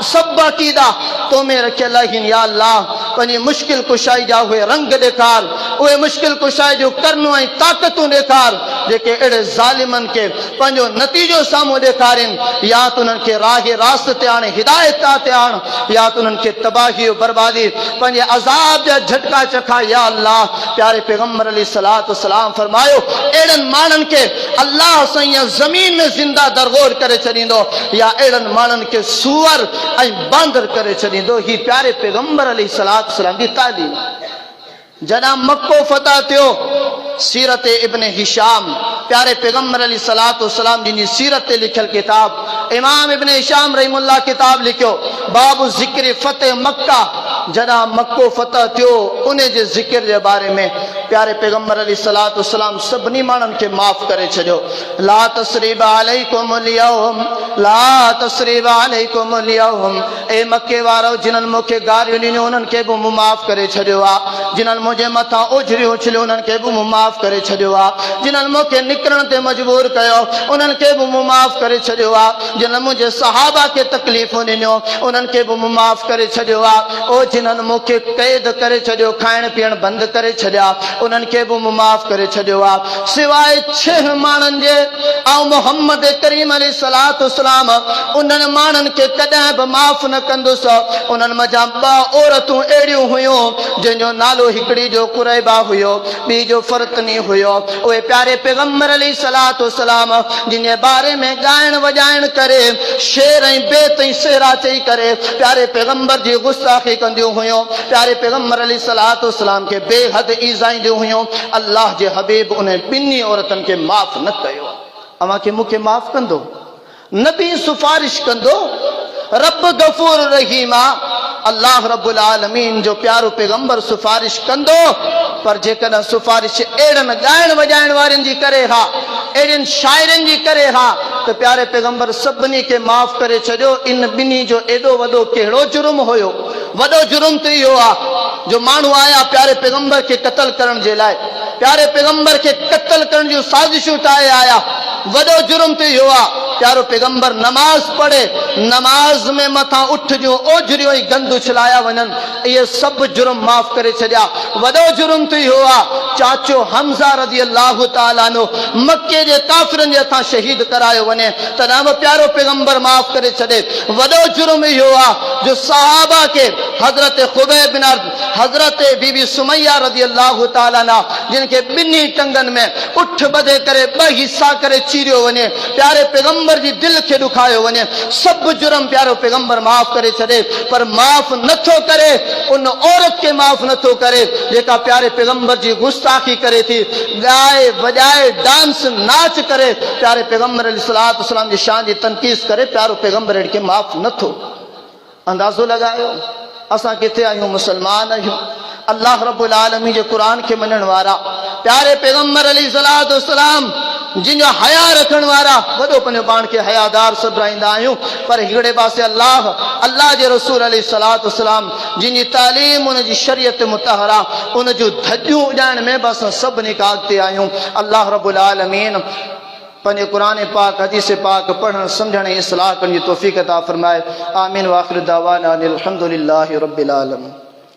Speaker 1: सभु अक़ीदा तो में रखियल आहिनि। या अल्लाह, पंहिंजी मुश्किल कुशाई जा उहे रंग ॾेखार, उहे मुश्किल कुशाई जो करनू ऐं ताक़तूं ॾेखार, जेके अहिड़े ज़ालिमनि खे पंहिंजो नतीजो साम्हूं ॾेखारनि। या त उन्हनि खे राह रास्त ते आणे, हिदायत ते आण, या त उन्हनि खे तबाही बर्बादी, पंहिंजे अज़ाब जा झटका चखा। या अल्लाह, प्यारे पैगंबर अलैहिस्सलातु वस्सलाम फरमायो, अहिड़नि माण्हुनि खे अल्लाह साईं ज़मीन में ज़िंदा दरगोर करे छॾींदो, या अहिड़नि माण्हुनि खे सूअर ऐं बांदर करे छॾींदो। ही प्यारे पैगंबर अलैहिस्सलातु वस्सलाम जी तालीम। जॾहिं मक्को फतह थियो, सीरत इब्न हिशाम, प्यारे पैगंबर अलैहिस्सलातु वस्सलाम जी सीरत ते लिखियल किताब इमाम इब्न हिशाम रहीमुल्लाह किताब लिखियो बाबु ज़िक्र फतेह मक्का, जॾहिं मक्को फतह थियो उन जे ज़िक्र जे बारे में प्यारे पैगंबर अलैहिस्सलातु वस्सलाम सभिनी माण्हुनि खे माफ़ करे छॾियो। ला तस्रीबा अलैकुमुल यौम, ला तस्रीबा अलैकुमुल यौम, ए मके वारो जिन्हनि मूंखे गारियूं ॾिनियूं उन्हनि खे बि मूं माफ़ करे छॾियो आहे। जिन्हनि मुंहिंजे मथां उजरियूं उछलियूं उन्हनि खे बि मूं माफ़ करे छॾियो आहे। जिन्हनि मूंखे निकिरण ते मजबूर कयो उन्हनि खे बि मूं माफ़ करे छॾियो आहे। जिन्हनि मुंहिंजे सहाबा खे तकलीफ़ूं ॾिनियूं उन्हनि खे बि मूं माफ़ करे छॾियो आहे। ओ जिन्हनि मूंखे क़ैद करे छॾियो, खाइण पीअण बंदि करे छॾिया, उन्हनि खे बि मूं माफ़ करे छॾियो आहे, सवाइ 6 माण्हुनि जे। ऐं मोहम्मद करीम अलैहिस्सलातु वस्सलाम उन्हनि माण्हुनि खे कॾहिं बि माफ़ न कंदुसि। उन्हनि मंझां 2 औरतूं अहिड़ियूं हुयूं जंहिंजो नालो हिकिड़ी जो कुरैबा हुयो, ॿी जो फरतनी हुयो। उहे प्यारे पैगंबर अलैहिस्सलातु वस्सलाम जिन जे बारे में ॻाइण वॼाइण करे शेर ऐं बेत ऐं सेरा चई करे प्यारे पैगंबर जी गुस्ताखी कंदियूं हुयूं, प्यारे पैगंबर अलैहिस्सलातु वस्सलाम खे बेहद ईज़ाईंदियूं हुयूं। अल्लाह जे हबीब उन ॿिन्ही औरतुनि खे माफ़ न कयो। अव्हां खे मूंखे माफ़ कंदो, नबी सिफारिश कंदो, रब गफूर रहीम आहे। अल्लाह रब्बुल आलमीन जो प्यारो पैगंबर सिफारिश कंदो, पर जेकॾहिं सिफारिश अहिड़नि ॻाइण वॼाइण वारनि जी करे हा, अहिड़नि शाइरनि जी करे हा, त प्यारे पैगंबर सभिनी खे माफ़ करे छॾियो। इन ॿिन्ही जो एॾो वॾो कहिड़ो जुर्म हुयो? वॾो जुर्म त इहो आहे जो माण्हू आया प्यारे पैगंबर खे क़त्ल करण जे लाइ, प्यारे पैगंबर खे क़त्ल करण जूं साज़िशूं ठाहे आया। वॾो जुर्म त इहो आहे प्यारो पैगंबर नमाज़ पढ़े, नमाज में मथां उठ जूं ओझरियूं ऐं गंद उछलाया वञनि, इहे सभु जुर्म माफ़ करे छॾिया। वॾो जुर्म त इहो आहे चाचो हमज़ा रज़ी अल्लाह ताला अन्हु मके जे काफ़िरनि जे हथां शहीद करायो वञे, तॾहिं बि प्यारो पैगंबर माफ़ करे छॾे। वॾो जुर्म इहो आहे जो सहाबा खे हज़रत खुबैब बिन अर्द, हज़रत बीबी सुमैया रज़ी अल्लाह ताला अन्हा जिन खे ॿिन्ही टंगनि में उठ ॿधे करे 2 हिस्सा करे चीरियो वञे, प्यारे पैगंबर जी दिलि खे ॾुखायो वञे, सभु जुर्म प्यारो पैगंबर माफ़ करे छॾे। पर माफ़ नथो करे उन औरत खे माफ़ नथो करे जेका प्यारे पैगंबर जी गुस्ताखी करे थी, ॻाए वॼाए डांस नाच करे प्यारे पैगंबर अलैहिस्सलातु वस्सलाम जी शान जी तनक़ीस करे प्यारो पैगंबर खे माफ़ नथो। अंदाज़ो लॻायो असां किथे आहियूं? मुसलमान आहियूं, अल्लाह रब्बुल आलमीन जे क़ुरान खे मञण वारा, प्यारे पैगंबर अलैहिस्सलातु वस्सलाम जिन जो हया रखण वारा, वॾो पंहिंजो पाण खे हयादार सभराईंदा आहियूं। पर हिकिड़े पासे अल्लाह जे रसूल अलैहिस्सलातु वस्सलाम जिन जी तालीम, उन जी शरीयत मुतहरा, उन जूं धॼियूं उॾाइण में बि असां सभिनी खां अॻिते आहियूं। अल्लाह रब्बुल आलमीन पंहिंजे क़ुरान पाक, हदीस पाक पढ़ण सम्झण ऐं इस्लाह करण जी तौफ़ीक़ अता फ़रमाए। आमीन। व आख़िर दावाना अनिल हम्दुलिल्लाहि रब्बिल आलमीन।